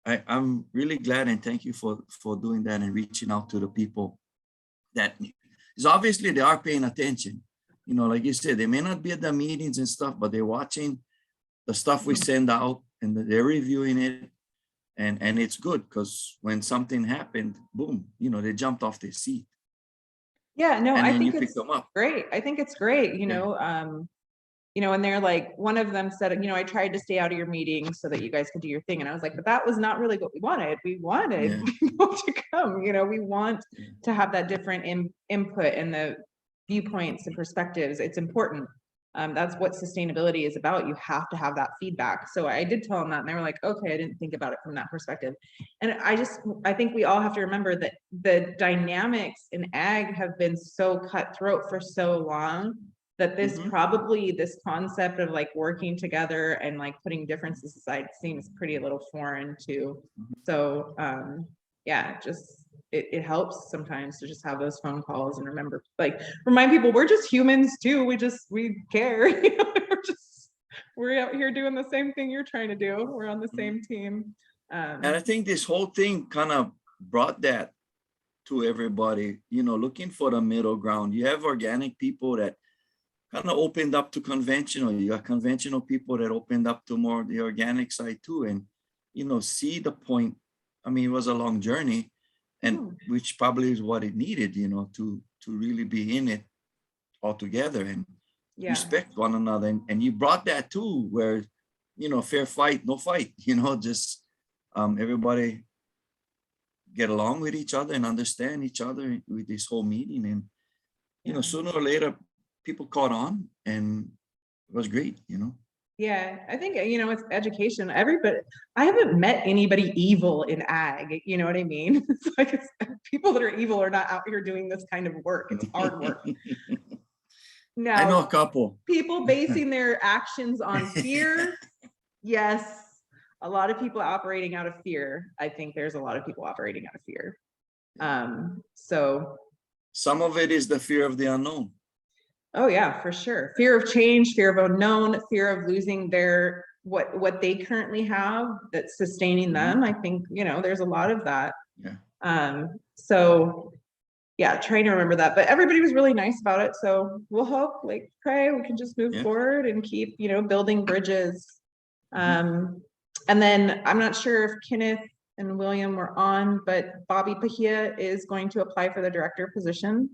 I'm really glad, and thank you for doing that and reaching out to the people that is obviously they are paying attention. Like you said, they may not be at the meetings and stuff, but they're watching the stuff we send out and they're reviewing it. And it's good, because when something happened, boom, they jumped off their seat. Yeah, no, and I then think you pick it's them up. great. I think it's great, and they're like, one of them said, I tried to stay out of your meeting so that you guys could do your thing. And I was like, but that was not really what we wanted. We wanted people to come, we want to have that different input and the viewpoints and perspectives. It's important. That's what sustainability is about. You have to have that feedback. So I did tell them that, and they were like, okay, I didn't think about it from that perspective. And I think we all have to remember that the dynamics in ag have been so cutthroat for so long, that this this concept of like working together and like putting differences aside seems pretty a little foreign too. So it helps sometimes to just have those phone calls and remind people we're just humans too. We care. We're out here doing the same thing you're trying to do. We're on the same team. And I think this whole thing kind of brought that to everybody, looking for the middle ground. You have organic people that kind of opened up to conventional. You got conventional people that opened up to more the organic side too. And, see the point. I mean, it was a long journey, and which probably is what it needed, to really be in it all together and respect one another. And you brought that too, where, fair fight, no fight, just everybody get along with each other and understand each other with this whole meeting. And, sooner or later, people caught on, and it was great, Yeah, I think, it's education. I haven't met anybody evil in ag, you know what I mean? It's like people that are evil are not out here doing this kind of work. It's hard work. Now, I know a couple. People basing their actions on fear. Yes, a lot of people operating out of fear. I think there's a lot of people operating out of fear. So some of it is the fear of the unknown. Oh yeah, for sure. Fear of change, fear of unknown, fear of losing their what they currently have that's sustaining them. I think, there's a lot of that. Yeah. So yeah, trying to remember that. But everybody was really nice about it. So we'll hope, pray we can just move forward and keep, building bridges. And then I'm not sure if Kenneth and William were on, but Bobby Pahia is going to apply for the director position.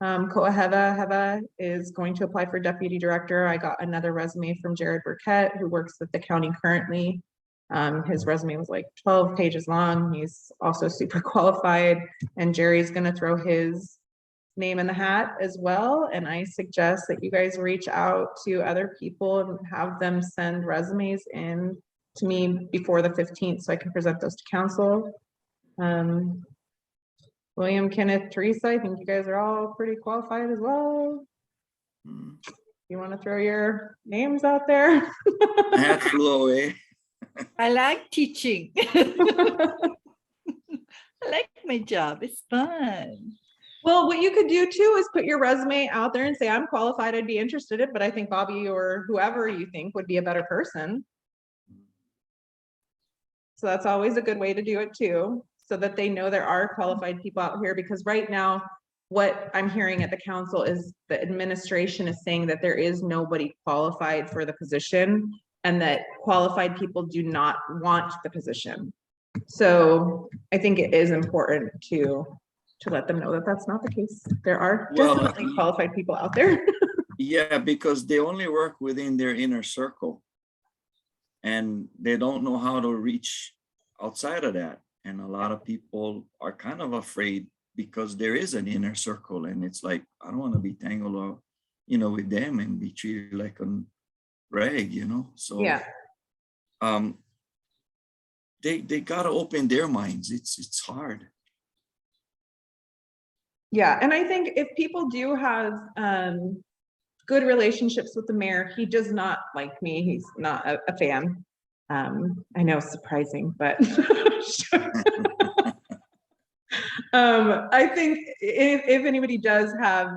Heva is going to apply for deputy director. I got another resume from Jared Burkett, who works with the county currently. His resume was like 12 pages long. He's also super qualified, and Jerry's going to throw his name in the hat as well. And I suggest that you guys reach out to other people and have them send resumes in to me before the 15th so I can present those to council. William, Kenneth, Teresa, I think you guys are all pretty qualified as well. You want to throw your names out there? That flew away. I like teaching. I like my job. It's fun. Well, what you could do too is put your resume out there and say, I'm qualified, I'd be interested in it, but I think Bobby or whoever you think would be a better person. So that's always a good way to do it too, so that they know there are qualified people out here, because right now, what I'm hearing at the council is the administration is saying that there is nobody qualified for the position and that qualified people do not want the position. So I think it is important to let them know that that's not the case. There are Well, definitely qualified people out there. Yeah, because they only work within their inner circle. And they don't know how to reach outside of that. And a lot of people are kind of afraid because there is an inner circle, and it's like, I don't want to be tangled up, with them and be treated like a rag, So Yeah, they gotta open their minds. It's hard. yeah. And I think if people do have good relationships with the mayor, he does not like me. He's not a fan. I know, surprising, but I think if anybody does have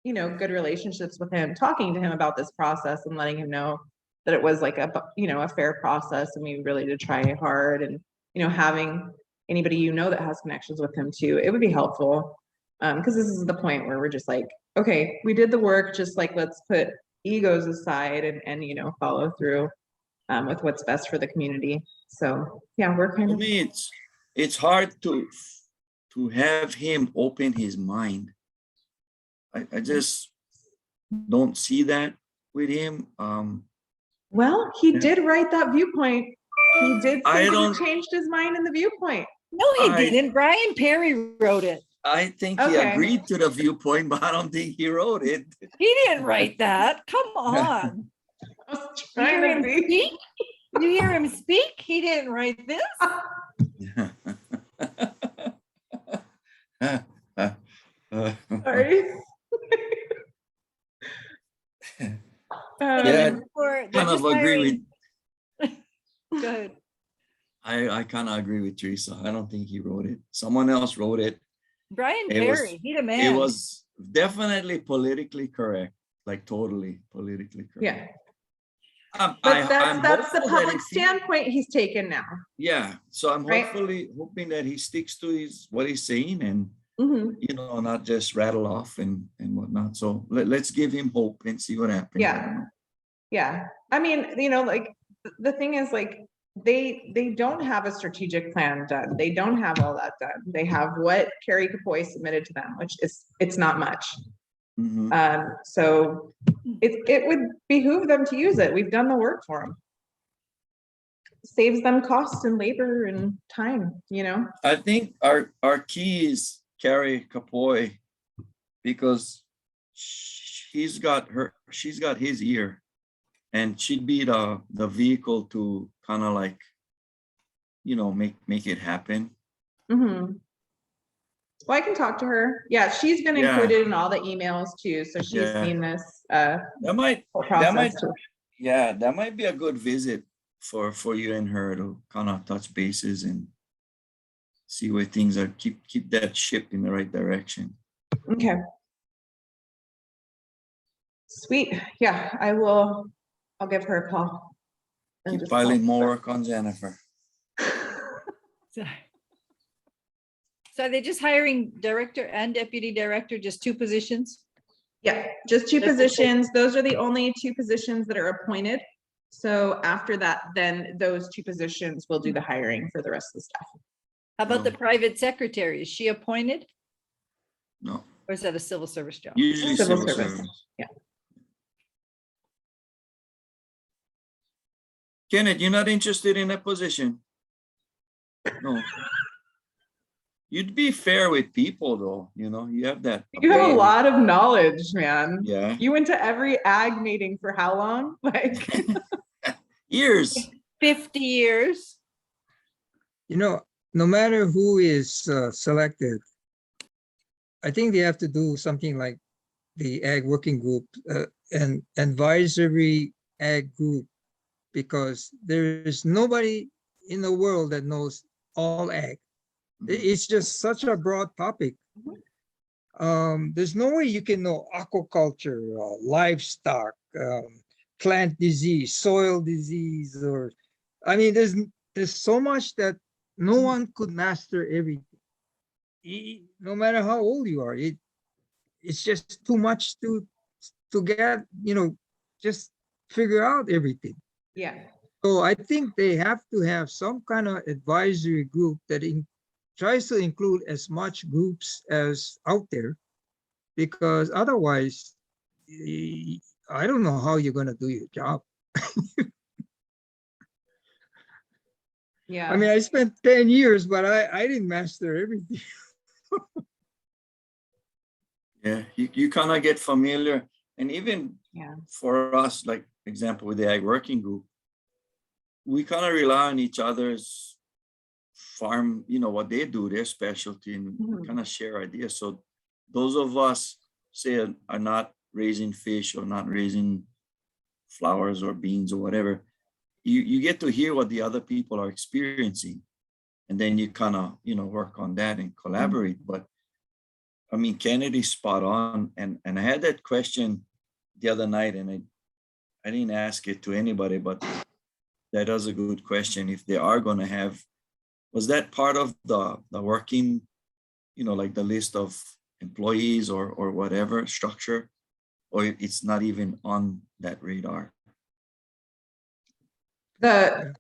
good relationships with him, talking to him about this process and letting him know that it was like a fair process and we really did try hard, and having anybody that has connections with him too, it would be helpful, because this is the point where we're just like, okay, we did the work, just like let's put egos aside and follow through with what's best for the community. So yeah, we're kind For of me, it's hard to have him open his mind. I just don't see that with him. well, he Yeah. did write that viewpoint. He did I say he don't- changed his mind in the viewpoint. No, he I- didn't. Brian Perry wrote it. I think he Okay. agreed to the viewpoint, but I don't think he wrote it. He didn't write that. Come on. I was You hear trying him to be. speak? You hear him speak? He didn't write this. Sorry. Yeah. They're Kind of just agree hiring- with, Go ahead. I kind of agree with Teresa. I don't think he wrote it. Someone else wrote it. Brian It was- Perry, he the man. It was definitely politically correct, like totally politically correct. Yeah, But but that's the public standpoint he's taken now. Yeah, so I'm Right. hoping that he sticks to what he's saying and, Mhm. not just rattle off and whatnot. So let's give him hope and see what happens. Yeah. Yeah, I mean, like the thing is, like they don't have a strategic plan done. They don't have all that done. They have what Carrie Capoy submitted to them, which it's not much. Mhm. So it would behoove them to use it. We've done the work for them. Saves them cost and labor and time, I think our key is Carrie Capoy, because she's got his ear, and she'd be the vehicle to kind of like, make it happen. Mhm. Well, I can talk to her. Yeah, she's been Yeah. included in all the emails too, so she's Yeah. seen this That might whole process too. Yeah, that might be a good visit for you and her to kind of touch bases and see where things are, keep that ship in the right direction. Okay. Sweet. Yeah, I'll give her a call. and Keep just piling tell more her. work on Jennifer. So are they just hiring director and deputy director, just two positions? Yeah, just two That's okay. positions. Those are the only two positions that are appointed. So after that, then those two positions will do the hiring for the rest of the staff. How about the No. private secretary? Is she appointed No, or is that a civil service job? usually Civil civil service. service. Yeah. Kenneth, you're not interested in that position? No. You'd be fair with people though, you have that. You have a ability. lot of knowledge, man. Yeah, You went to every ag meeting for how long? Like, years. 50 years. No matter who is selected, I think they have to do something like the ag working group an advisory ag group because there is nobody in the world that knows all ag. It's just such a broad topic. There's no way you can know aquaculture, livestock, plant disease, soil disease, or I mean, there's so much that no one could master everything. No matter how old you are, it's just too much to get, just figure out everything. Yeah. So I think they have to have some kind of advisory group that tries to include as much groups as out there, because otherwise, I don't know how you're gonna do your job. Yeah. I mean, I spent 10 years, but I didn't master everything. Yeah, you kind of get familiar. And even Yeah. for us, like example with the ag working group, we kind of rely on each other's farm, what they do, their specialty, and Mhm. kind of share ideas. So those of us say are not raising fish or not raising flowers or beans or whatever, you get to hear what the other people are experiencing. And then you kind of, work on that and collaborate. But I mean, Kennedy's spot on. And I had that question the other night, and I didn't ask it to anybody, but that is a good question. If they are going to have, was that part of the working, like the list of employees or whatever structure, or it's not even on that radar? Like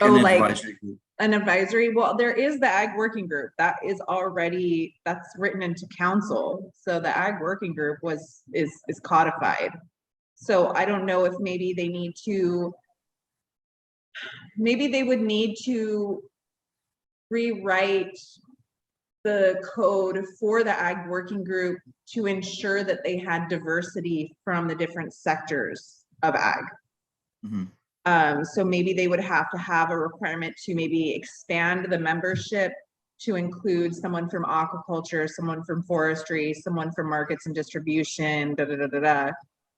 Oh, an like- advisory group. An advisory, well, there is the ag working group that is already, that's written into council. So the ag working group is codified. So I don't know if maybe they need to, maybe they would need to rewrite the code for the ag working group to ensure that they had diversity from the different sectors of ag. Mhm. So maybe they would have to have a requirement to maybe expand the membership to include someone from aquaculture, someone from forestry, someone from markets and distribution,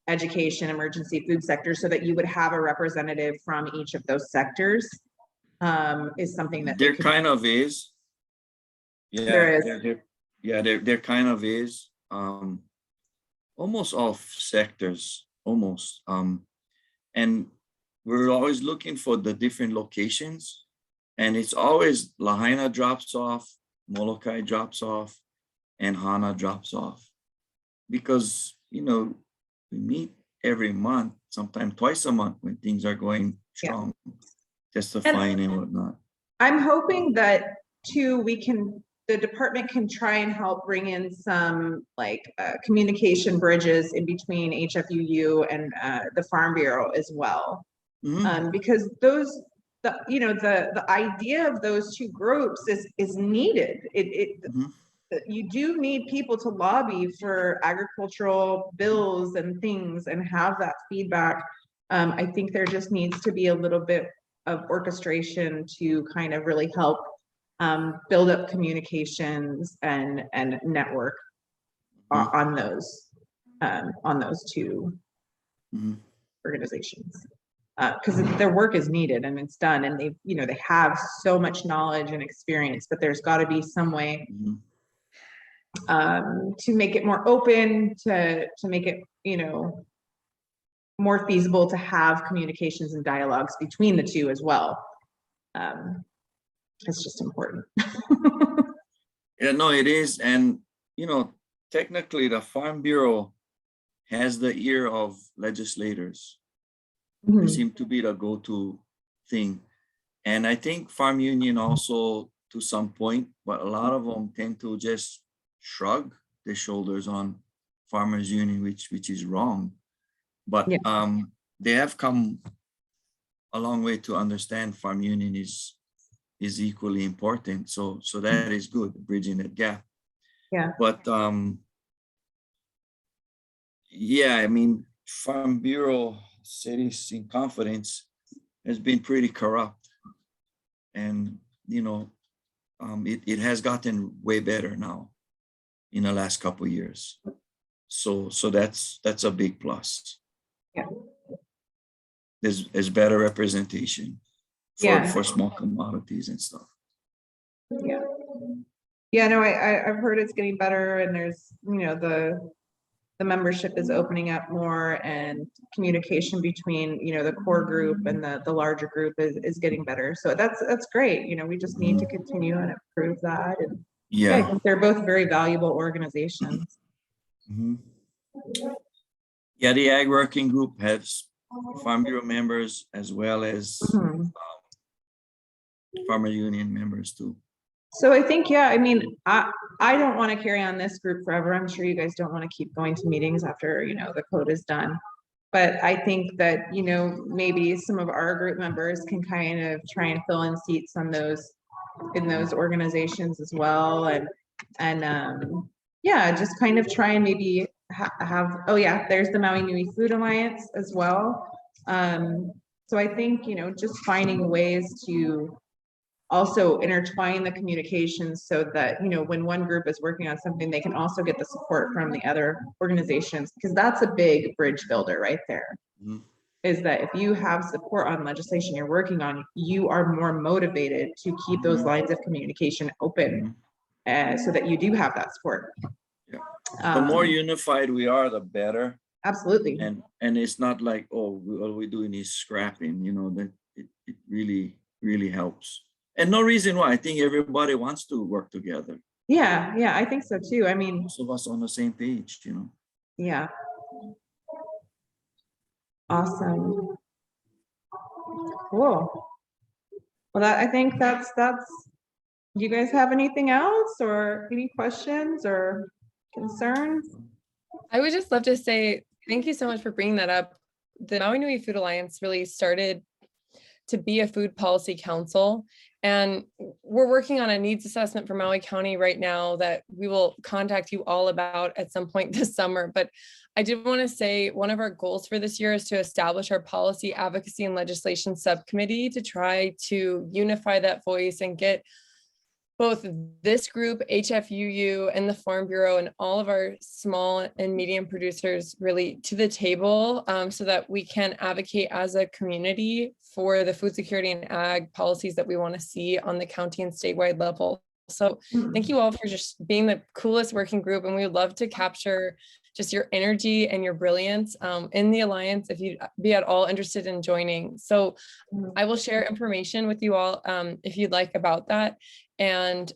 education, emergency food sector, so that you would have a representative from each of those sectors. Is something that There kind of is. Yeah, There is. There kind of is. Almost all sectors, almost. And we're always looking for the different locations, and it's always Lahaina drops off, Molokai drops off, and Hana drops off, because we meet every month, sometimes twice a month when things are going strong, testifying and whatnot. I'm hoping that too, the department can try and help bring in some communication bridges in between HFUU and the Farm Bureau as well. Mhm. Because the idea of those two groups is needed. Mhm. You do need people to lobby for agricultural bills and things and have that feedback. I think there just needs to be a little bit of orchestration to kind of really help build up communications and network on those two Mhm. organizations. Because their work is needed and it's done, and they have so much knowledge and experience, but there's got to be some way Mhm. to make it more open, to make it more feasible to have communications and dialogues between the two as well. It's just important. Yeah, no, it is. And technically the Farm Bureau has the ear of legislators. They Mhm. seem to be the go-to thing. And I think Farm Union also, to some point, but a lot of them tend to just shrug their shoulders on Farmers Union, which is wrong. But Yeah. they have come a long way to understand Farm Union is equally important. So that is good, bridging that gap. Yeah. But yeah, I mean, Farm Bureau, cities in confidence, has been pretty corrupt. And it has gotten way better now in the last couple of years. So that's a big plus. Yeah. There's better representation Yeah. for small commodities and stuff. Yeah. Yeah, no, I've heard it's getting better, and there's, the membership is opening up more, and communication between, the core group and the larger group is getting better. So that's great. We just need to continue and improve that. And I Yeah. think they're both very valuable organizations. Mhm. Yeah, the Ag Working Group has Farm Bureau members as well as Mhm. Farmer Union members too. So I think, yeah, I mean, I don't want to carry on this group forever. I'm sure you guys don't want to keep going to meetings after, the code is done. But I think that, maybe some of our group members can kind of try and fill in seats on in those organizations as well. And yeah, just kind of try and maybe have, oh yeah, there's the Maui Nui Food Alliance as well. So I think, just finding ways to also intertwine the communications so that, when one group is working on something, they can also get the support from the other organizations, because that's a big bridge builder right there. Mhm. Is that if you have support on legislation you're working on, you are more motivated to keep those lines of communication open, so that you do have that support. Yeah. The more unified we are, the better. Absolutely. And it's not like, oh, all we're doing is scrapping, that it really helps. And no reason why. I think everybody wants to work together. Yeah, I think so too. I mean, Most of us on the same page, yeah. Awesome. Cool. Well, I think that's, do you guys have anything else, or any questions or concerns? I would just love to say thank you so much for bringing that up. The Maui Nui Food Alliance really started to be a food policy council, and we're working on a needs assessment for Maui County right now that we will contact you all about at some point this summer. But I did want to say one of our goals for this year is to establish our policy advocacy and legislation subcommittee to try to unify that voice and get both this group, HFUU, and the Farm Bureau, and all of our small and medium producers really to the table, so that we can advocate as a community for the food security and ag policies that we want to see on the county and statewide level. So thank you all for just being the coolest working group, and we would love to capture just your energy and your brilliance in the Alliance if you'd be at all interested in joining. So I will share information with you all if you'd like about that. And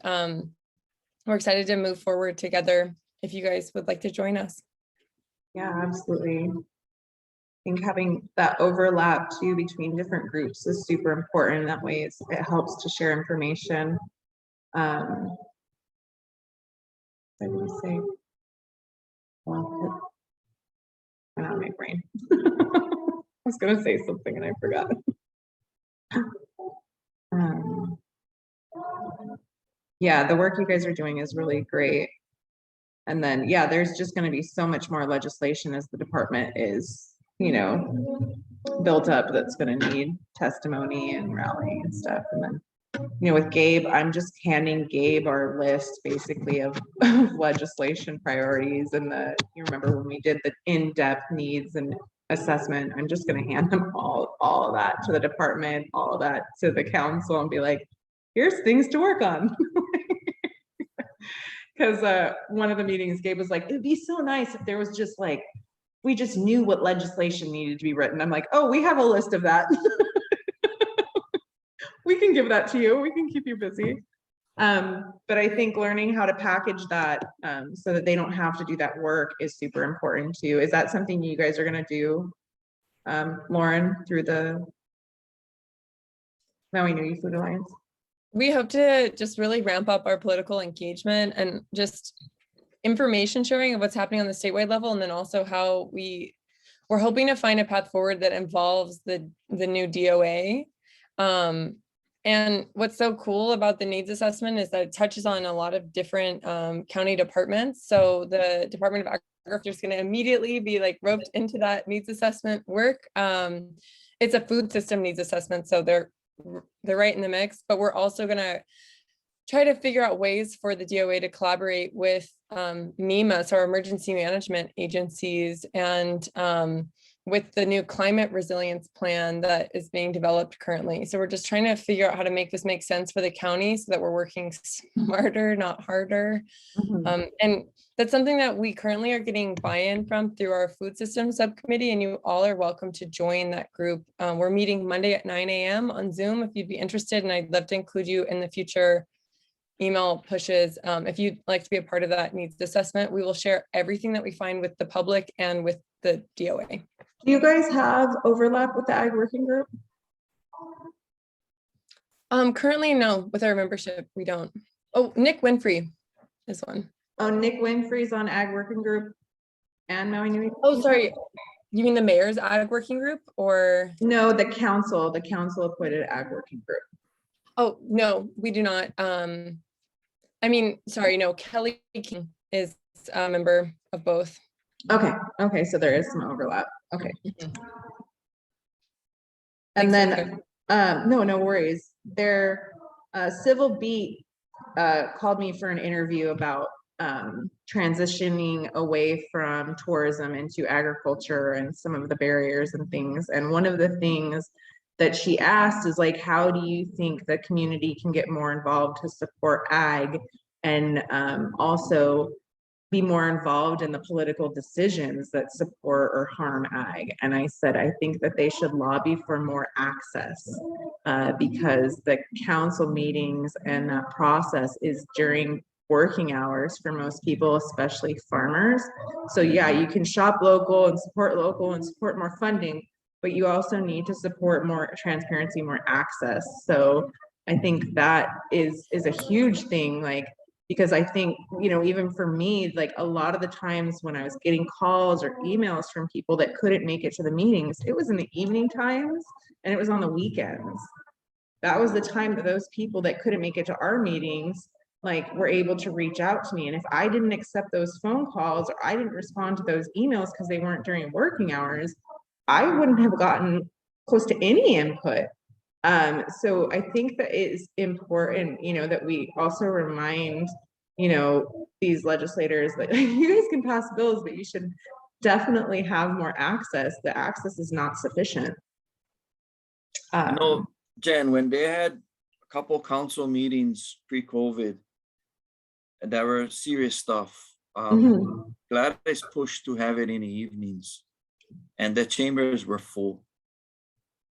we're excited to move forward together if you guys would like to join us. Yeah, absolutely. I think having that overlap too between different groups is super important. That way it helps to share information. I would say, well, went out of my brain. I was gonna say something and I forgot. Yeah, the work you guys are doing is really great. And then, yeah, there's just going to be so much more legislation as the department is, built up, that's going to need testimony and rallying and stuff. And then, with Gabe, I'm just handing Gabe our list basically of legislation priorities. And you remember when we did the in-depth needs and assessment, I'm just going to hand them all of that to the department, all of that to the council, and be like, here's things to work on. Because one of the meetings, Gabe was like, it'd be so nice if there was just like, we just knew what legislation needed to be written. I'm like, oh, we have a list of that. We can give that to you. We can keep you busy. But I think learning how to package that so that they don't have to do that work is super important too. Is that something you guys are going to do, Lauren, through the Maui Nui Food Alliance? We hope to just really ramp up our political engagement and just information sharing of what's happening on the statewide level, and then also how we're hoping to find a path forward that involves the new DoA. And what's so cool about the needs assessment is that it touches on a lot of different county departments. So the Department of Agriculture is going to immediately be like roped into that needs assessment work. It's a food system needs assessment, so they're right in the mix, but we're also going to try to figure out ways for the DoA to collaborate with MEMA, so our emergency management agencies, and with the new climate resilience plan that is being developed currently. So we're just trying to figure out how to make this make sense for the county so that we're working smarter, not harder. And that's something that we currently are getting buy-in from through our food system subcommittee, and you all are welcome to join that group. We're meeting Monday at 9 a.m. on Zoom if you'd be interested, and I'd love to include you in the future email pushes. If you'd like to be a part of that needs assessment, we will share everything that we find with the public and with the DoA. Do you guys have overlap with the Ag Working Group? Currently, no, with our membership, we don't. Oh, Nick Winfrey is one. Oh, Nick Winfrey's on Ag Working Group and Maui Nui. Oh, sorry. You mean the mayor's Ag Working Group or? No, the council appointed Ag Working Group. Oh, no, we do not. I mean, sorry, no, Kelly King is a member of both. Okay, so there is some overlap. Okay. Thanks, And then, Erica. no worries. Their civil beat called me for an interview about transitioning away from tourism into agriculture and some of the barriers and things. And one of the things that she asked is like, how do you think the community can get more involved to support ag and also be more involved in the political decisions that support or harm ag? And I said, I think that they should lobby for more access because the council meetings and that process is during working hours for most people, especially farmers. So yeah, you can shop local and support more funding, but you also need to support more transparency, more access. So I think that is a huge thing, like, because I think, you know, even for me, like a lot of the times when I was getting calls or emails from people that couldn't make it to the meetings, it was in the evening times and it was on the weekends. That was the time that those people that couldn't make it to our meetings, like, were able to reach out to me. And if I didn't accept those phone calls or I didn't respond to those emails because they weren't during working hours, I wouldn't have gotten close to any input. So I think that it is important, you know, that we also remind, you know, these legislators that you guys can pass bills, but you should definitely have more access. The access is not sufficient. You know, Jen, when they had a couple council meetings pre-COVID, and there were serious stuff, Gladys pushed to have it in the evenings, and the chambers were full.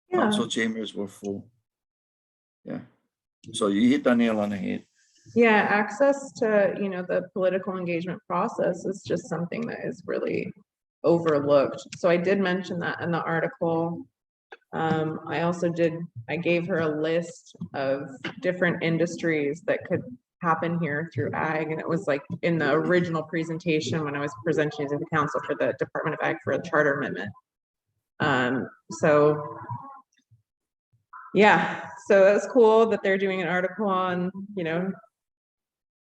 Yeah. Council chambers were full. Yeah. So you hit the nail on the head. Yeah, access to, you know, the political engagement process is just something that is really overlooked. So I did mention that in the article. I gave her a list of different industries that could happen here through ag, and it was like in the original presentation when I was presenting to the council for the Department of Ag for a charter amendment. So yeah, so that's cool that they're doing an article on, you know,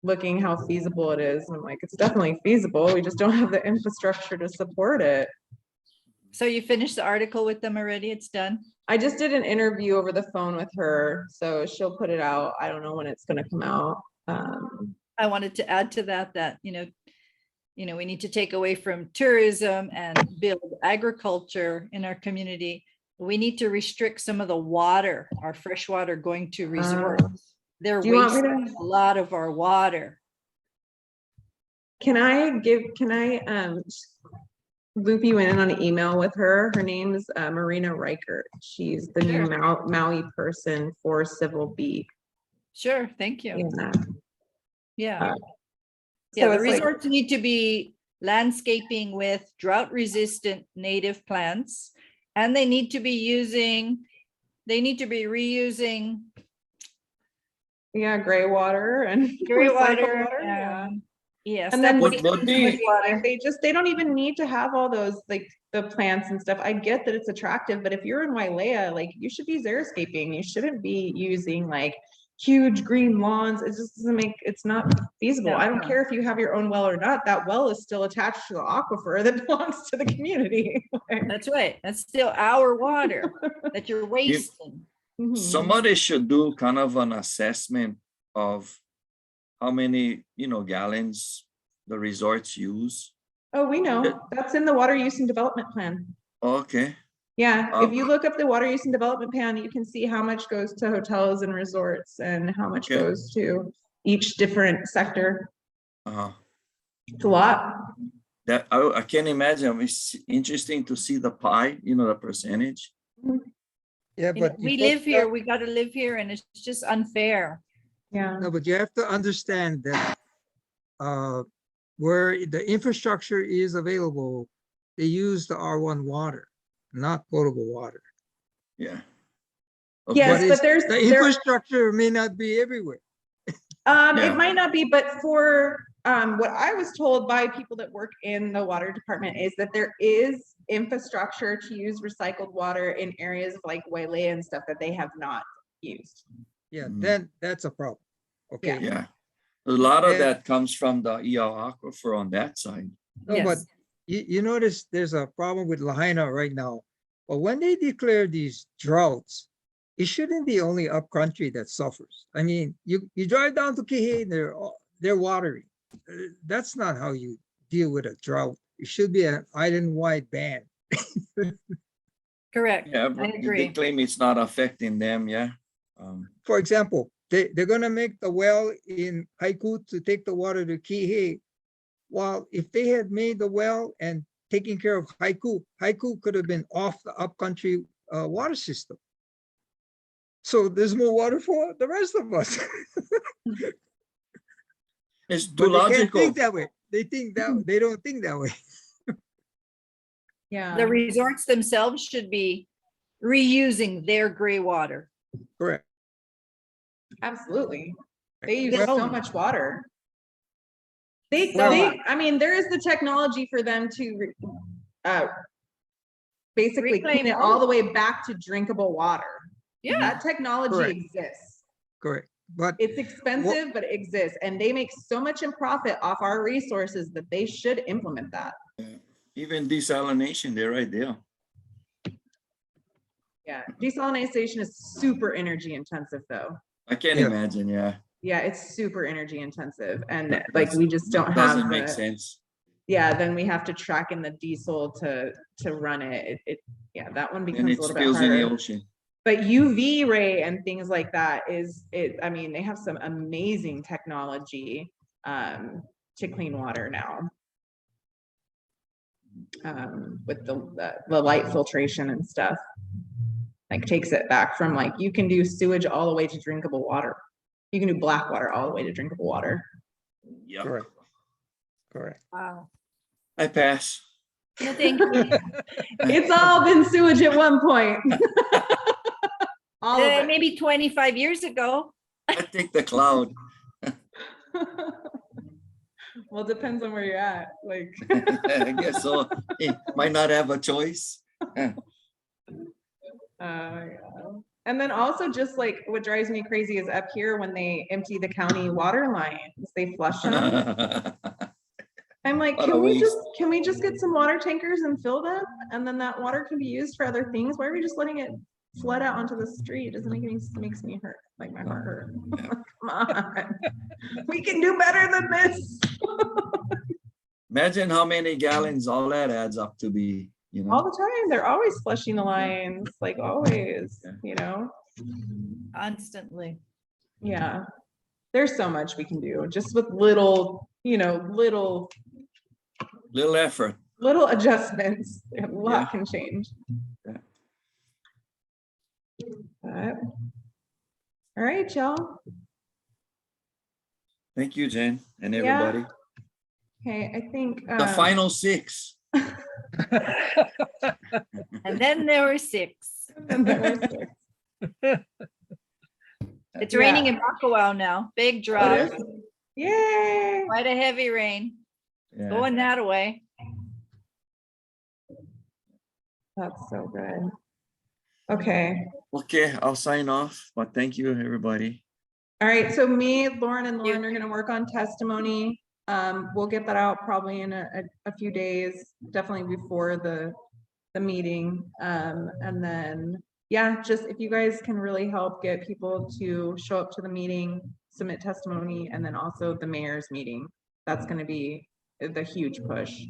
looking how feasible it is. And I'm like, it's definitely feasible. We just don't have the infrastructure to support it. So you finished the article with them already? It's done? I just did an interview over the phone with her, so she'll put it out. I don't know when it's going to come out. I wanted to add to that, you know, we need to take away from tourism and build agriculture in our community. We need to restrict some of the water, our fresh water going to resorts. They're wasting a lot of our water. Can I loop you in on an email with her? Her name's Marina Reichert. She's the new Maui person for Civil Beat. Sure, thank you. Yeah. So The resorts need to be landscaping with drought-resistant native plants, and they need to be reusing gray water and gray water. Yes, and then they don't even need to have all those, like, the plants and stuff. I get that it's attractive, but if you're in Wailea, like, you should be xeriscaping. You shouldn't be using like huge green lawns. It just doesn't it's not feasible. I don't care if you have your own well or not. That well is still attached to the aquifer that belongs to the community. That's right. That's still our water that you're wasting. Somebody should do kind of an assessment of how many, gallons the resorts use? Oh, we know. Yeah. That's in the water use and development plan. Okay, Yeah, Oh. if you look up the water use and development plan, you can see how much goes to hotels and resorts and how much Okay. goes to each different sector. uh, It's a lot. that, I can't imagine. It's interesting to see the pie, you know, the percentage. Yeah, You know, but we you live folks here, have- we gotta live here, and it's just unfair. Yeah. No, but you have to understand that where the infrastructure is available, they use the R1 water, not potable water. Yeah. Yes, But but there's the infrastructure may not be everywhere. Yeah. It might not be, but for what I was told by people that work in the water department is that there is infrastructure to use recycled water in areas of like Wailea and stuff that they have not used. Yeah, Mhm. then that's a problem. Okay. Yeah. A lot of And- that comes from the EL aquifer on that side. No, but Yes. you notice there's a problem with Lahaina right now. But when they declare these droughts, it shouldn't be only upcountry that suffers. I mean, you drive down to Kihei, they're watering. That's not how you deal with a drought. It should be an island-wide ban. Correct. Yeah, I but they agree. claim it's not affecting them, yeah. For example, they're gonna make the well in Haiku to take the water to Kihei. While if they had made the well and taking care of Haiku, Haiku could have been off the upcountry water system. So there's more water for the rest of us. It's too But they can't logical. think that way. They think that they don't think that way. Yeah. The resorts themselves should be reusing their gray water. Correct. Absolutely. They use Well- so much water. Well- I mean, there is the technology for them to basically Reclaim clean it all all the way back to drinkable water. Yeah. That technology Correct. exists. Correct. But It's expensive, but it exists. And they make so much in profit off our resources that they should implement that. Even desalination, they're right there. Yeah. Desalination is super energy intensive though. I can't Yeah. imagine, yeah. Yeah, it's super energy intensive. And That- like, we that's- just don't that have Doesn't make the, sense. yeah, then we have to track in the diesel to run it. Yeah, that one And becomes a it little bit spills in the harder. ocean. But UV ray and things like that I mean, they have some amazing technology to clean water now. With the light filtration and stuff. Like takes it back from like, you can do sewage all the way to drinkable water. You can do black water all the way to drinkable water. Yeah. correct. Correct. Wow. I pass. No, thank you. It's all been sewage at one point. All of it. Maybe 25 years ago. I take the cloud. Well, it depends on where you're at, like. I guess so. Might not have a choice. Yeah. And then also just like what drives me crazy is up here when they empty the county water lines, they flush them. I'm like, What a can we just get some water tankers and fill them? And then that water can be used for other things. Why are we just letting it flood out onto the street? It doesn't make any, makes me hurt, like my heart hurt. Come on. We can do better than this. Imagine how many gallons all that adds up to be, you All know? the time. They're always flushing the lines, like always, you know? Constantly. Yeah. There's so much we can do just with little, you know, little Little effort. adjustments. A lot Yeah. can change. Yeah. But- all right, y'all. Thank you, Jen, and Yeah. everybody. Okay, I think. The final six. And then there were 6. and there were six. It's raining in Buckawao now. Big drop. is? Yay! Quite a heavy rain. Yeah. Going that way. That's so good. Okay. Okay, I'll sign off, but thank you, everybody. All right, so me, Lauren, and Thank you. Lauren are gonna work on testimony. We'll get that out probably in a few days, definitely before the meeting. And then, yeah, just if you guys can really help get people to show up to the meeting, submit testimony, and then also the mayor's meeting. That's gonna be the huge push.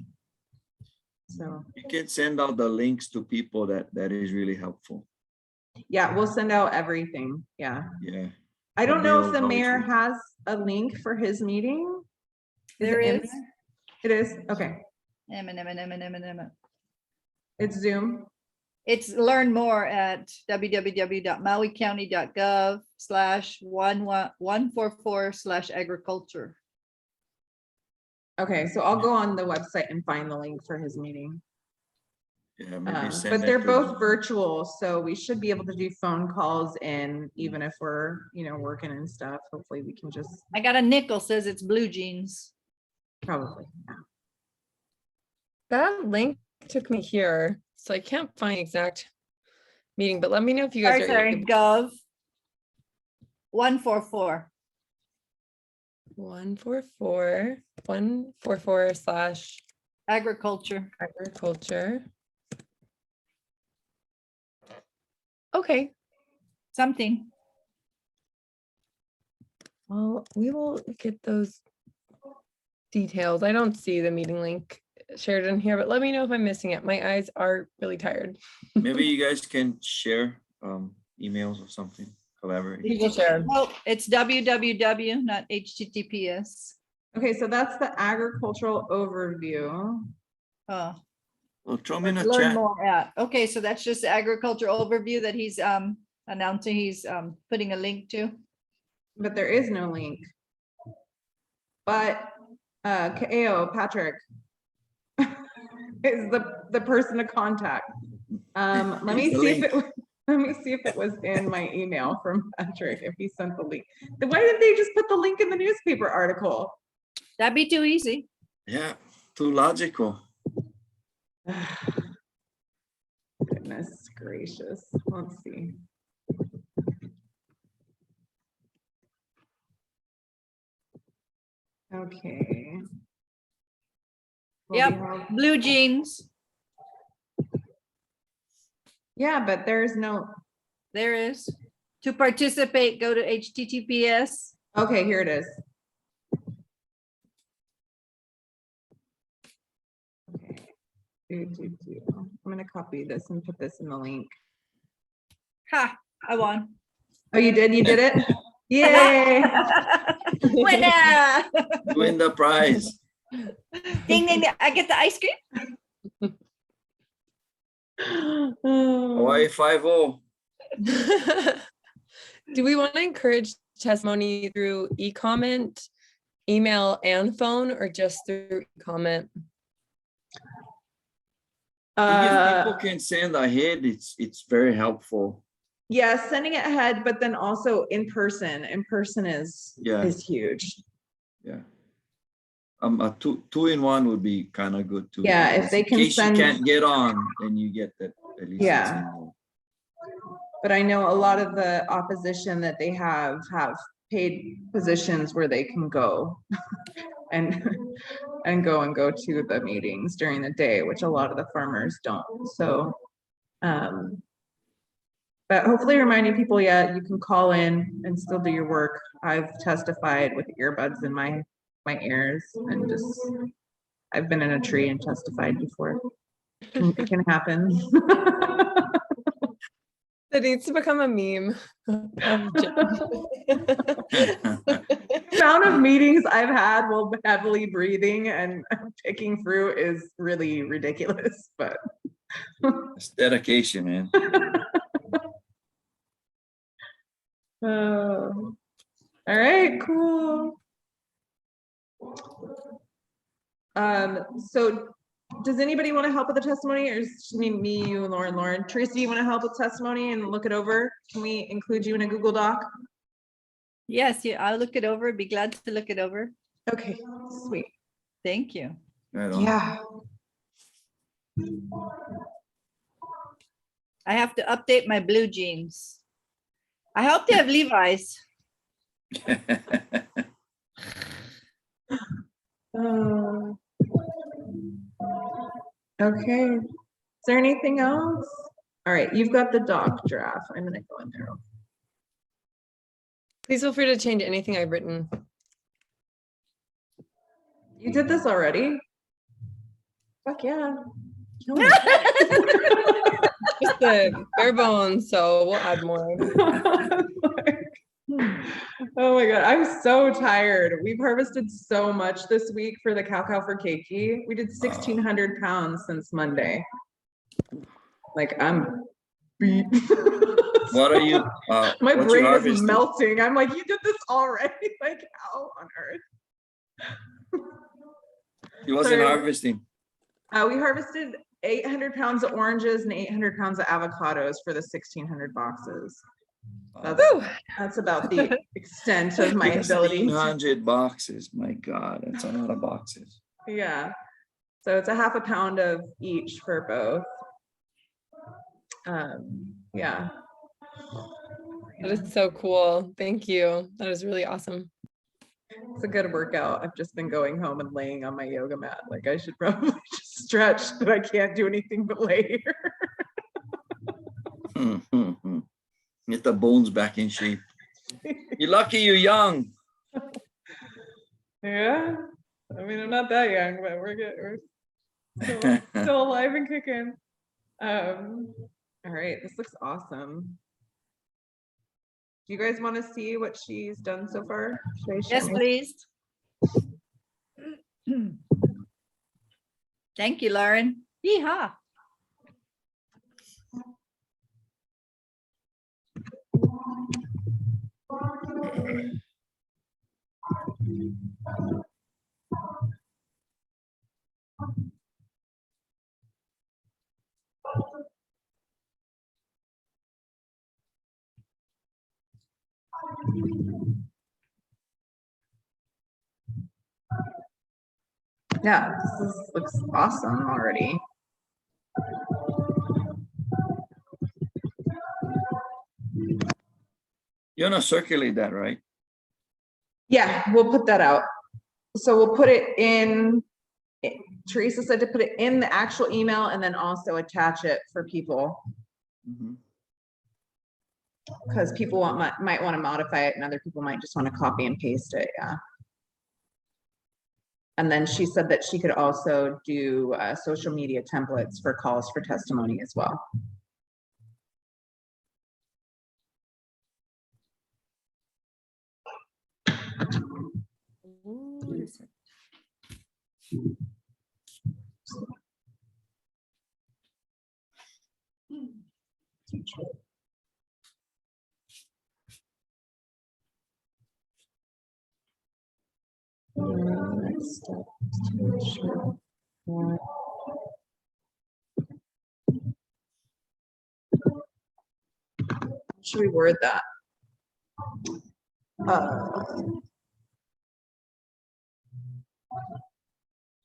So, You can send out the links to people that is really helpful. yeah, we'll send out everything. Yeah. Yeah. I don't know if the Mail mayor voucher. has a link for his meeting. There it in is. there? It is, okay. It's Zoom. It's learn more at www.mauicounty.gov/144/agriculture. Okay, so I'll go on the website and find the link for his meeting. Yeah, maybe send But that they're to both me. virtual, so we should be able to do phone calls in, even if we're, working and stuff. Hopefully we can just I got a nickel says it's blue jeans. probably. That link took me here, so I can't find the exact meeting, but let me know if you guys Sorry, are able. Gov. 144. 144 Agriculture. agriculture. Okay, Something. well, we will get those details. I don't see the meeting link shared in here, but let me know if I'm missing it. My eyes are really tired. Maybe you guys can share emails or something, collaborate. We will share. Well, it's www, not HTTPS. Okay, so that's the agricultural overview. Oh, Well, throw me in a learn chat. more at. Okay, so that's just the agriculture overview that he's announcing. He's putting a link to. But there is no link. But Kao, Patrick is the person to contact. Let me Here's the see if link. let me see if it was in my email from Patrick, if he sent the link. Then why didn't they just put the link in the newspaper article? That'd be too easy. Yeah, too logical. Goodness gracious. Let's see. Okay. Well, Yep. we have- Blue jeans. Yeah, but there's no, There is. To participate, go to HTTPS. okay, here it is. Okay. I'm gonna copy this and put this in the link. Ha, I won. Oh, you did? You did it? Yay! Winner! Win the prize. Ding, ding, ding. I get the ice cream. Hawaii 5-0. Do we want to encourage testimony through e-comment, email, and phone, or just through e-comment? If people can send ahead, it's very helpful. Yeah, sending it ahead, but then also in person. In person is huge. Yeah. A two-in-one would be kind of good too. Yeah, if they In can case send. you can't get on, then you get that at least. Yeah. it's in there. But I know a lot of the opposition that they have paid positions where they can go and go to the meetings during the day, which a lot of the farmers don't. So, but hopefully reminding people, yeah, you can call in and still do your work. I've testified with earbuds in my ears and just, I've been in a tree and testified before. It can happen. That needs to become a meme. The amount of meetings I've had while heavily breathing and picking fruit is really ridiculous, but. It's dedication, man. All right, cool. So does anybody want to help with the testimony, or is it just me, you, and Lauren? Teresa, do you want to help with testimony and look it over? Can we include you in a Google Doc? Yes, yeah, I'll look it over. Be glad to look it over. Okay, sweet. Thank you. Right on. Yeah. I have to update my blue jeans. I hope they have Levi's. Okay. Is there anything else? All right, you've got the doc draft. I'm gonna go in there. Please feel free to change anything I've written. You did this already? Fuck yeah. Kill me. Just the bare bones, so we'll add more. Oh my God, I'm so tired. We've harvested so much this week for the cow for keiki. We did 1,600 pounds since Monday. Like I'm beat. What are you, My what you brain is harvesting? melting. I'm like, you did this already? Like how on earth? He wasn't Sorry. harvesting. We harvested 800 pounds of oranges and 800 pounds of avocados for the 1,600 boxes. That's about the extent of my ability. 1,600 boxes. My God, that's a lot of boxes. Yeah. So it's a half a pound of each for both. Yeah. That is so cool. Thank you. That is really awesome. It's a good workout. I've just been going home and laying on my yoga mat. Like I should probably just stretch, but I can't do anything but lay here. Get the bones back in shape. You're lucky you're young. Yeah. I mean, I'm not that young, but we're good. We're still alive and kicking. All right, this looks awesome. Do you guys want to see what she's done so far? Should I share Yes, my- please. Thank you, Lauren. Yeehaw. Yeah, looks awesome already. You're gonna circulate that, right? Yeah, we'll put that out. So we'll put it in, Teresa said to put it in the actual email and then also attach it for people. Mhm. Because people might want to modify it and other people might just want to copy and paste it, yeah. And then she said that she could also do social media templates for calls for testimony as well. Next step is to ensure that should we word that?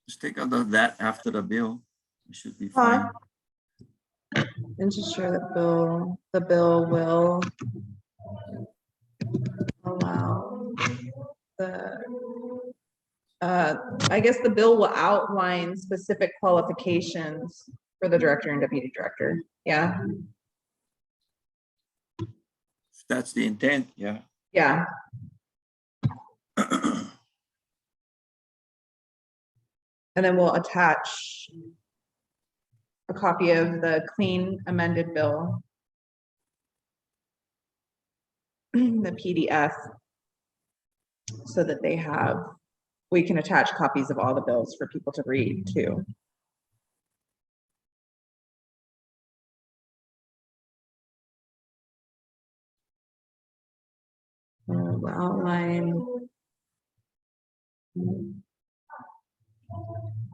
Just take out that after the bill. It should be fine. Ensure that the bill will allow I guess the bill will outline specific qualifications for the director and deputy director. Yeah. If that's the intent, yeah. Yeah. And then we'll attach a copy of the clean amended bill, the PDF, so that we can attach copies of all the bills for people to read too. The outline.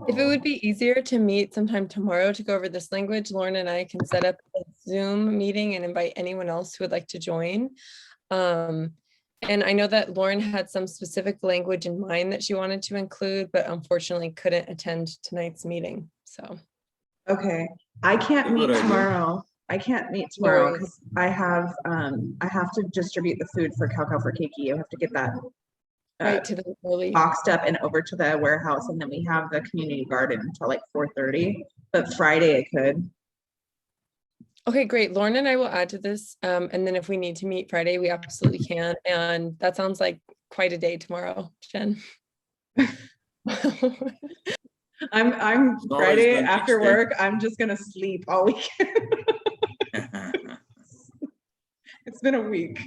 If it would be easier to meet sometime tomorrow to go over this language, Lauren and I can set up a Zoom meeting and invite anyone else who would like to join. And I know that Lauren had some specific language in mind that she wanted to include, but unfortunately couldn't attend tonight's meeting. So. Okay, I can't meet Good idea. tomorrow. I can't meet No tomorrow worries. because I have to distribute the food for Cow for Keiki. I have to get that Right to the early. boxed up and over to the warehouse, and then we have the community garden until like 4:30. But Friday I could. Okay, great. Lauren and I will add to this. And then if we need to meet Friday, we absolutely can. And that sounds like quite a day tomorrow, Jen. I'm always Friday done after Tuesday. work, I'm just gonna sleep all weekend. It's been a week.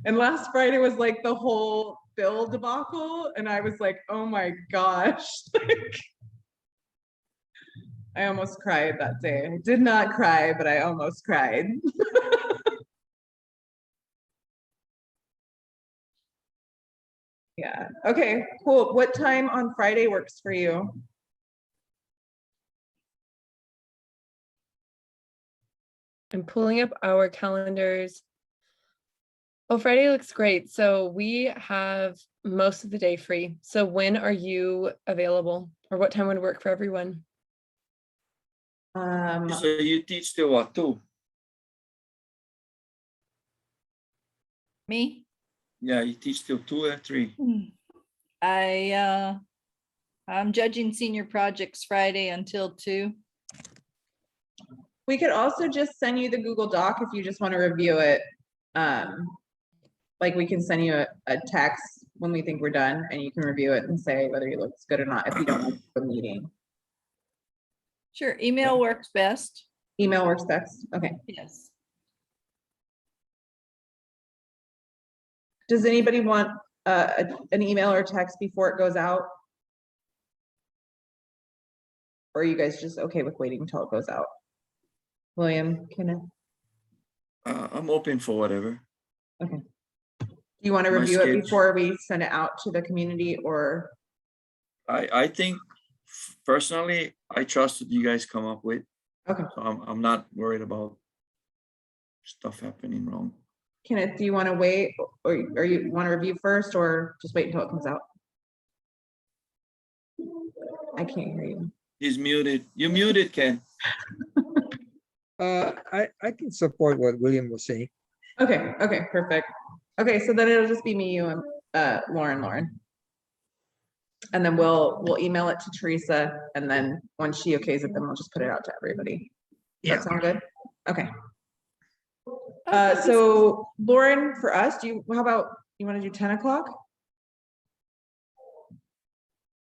And last Friday was like the whole bill debacle. And I was like, oh my gosh. Like, I almost cried that day. I did not cry, but I almost cried. Yeah. Okay, cool. What time on Friday works for you? I'm pulling up our calendars. Oh, Friday looks great. So we have most of the day free. So when are you available, or what time would work for everyone? So you teach till what, 2? Me? Yeah, you teach till 2 or 3. I'm judging senior projects Friday until 2. We could also just send you the Google Doc if you just want to review it. Like we can send you a text when we think we're done and you can review it and say whether it looks good or not if you don't like the meeting. Sure, email works best. Email works best. Okay. Yes. Does anybody want an email or text before it goes out? Or are you guys just okay with waiting until it goes out? William, Kenneth? I'm open for whatever. Okay. Do you want to My review it schedule- before we send it out to the community or? I think personally, I trust what you guys come up with. Okay. So I'm not worried about stuff happening wrong. Kenneth, do you want to wait or you want to review first or just wait until it comes out? I can't hear you. He's muted. You muted, Ken. I can support what William was saying. Okay, okay, perfect. Okay, so then it'll just be me, you, and Lauren. And then we'll email it to Teresa, and then once she okays it, then we'll just put it out to everybody. Yeah. That sound good? Okay. So Lauren, for us, how about, you want to do 10 o'clock?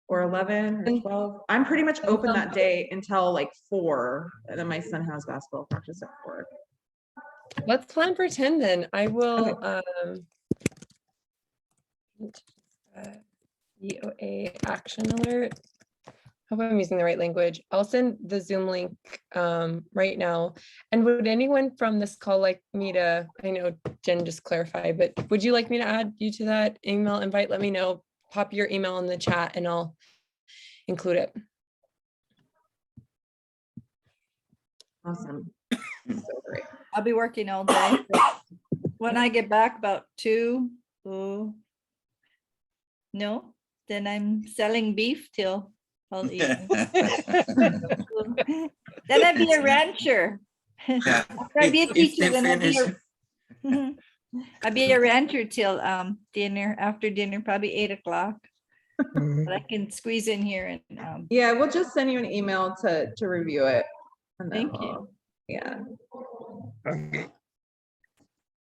Or 11 or 12? I'm pretty much open that day until like 4, and then my son has basketball practice at 4. Let's plan for 10 then. I will, DoA action alert. Hope I'm using the right language. I'll send the Zoom link right now. And would anyone from this call like me to, I know Jen just clarified, but would you like me to add you to that email invite? Let me know. Pop your email in the chat and I'll include it. Awesome. So great. I'll be working all day. When I get back about 2, no, then I'm selling beef till all evening. Then I'd be a rancher. Yeah. After I'd be a If teacher, they then I'd be finish- I'd be a rancher till dinner, after dinner, probably 8 o'clock. Mhm. But I can squeeze in here and Yeah, we'll just send you an email to review it. And then Thank you. we'll- Yeah, Okay.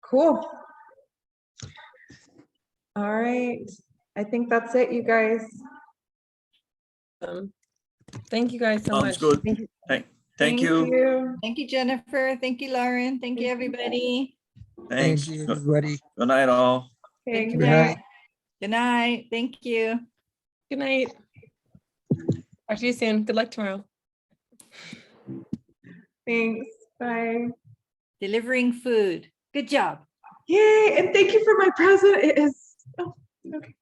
cool. All right, I think that's it, you guys. Thank you guys so Sounds much. good. Thank you. Thank you. thank you, Jennifer. Thank you, Lauren. Thank you, everybody. Thanks. Thank you, Good everybody. night, all. Okay, Good Good night. Good night. Thank you. Good night. Talk to you soon. Good luck tomorrow. thanks, bye. Delivering food. Good job. Yay, and thank you for my present. It is, oh, okay.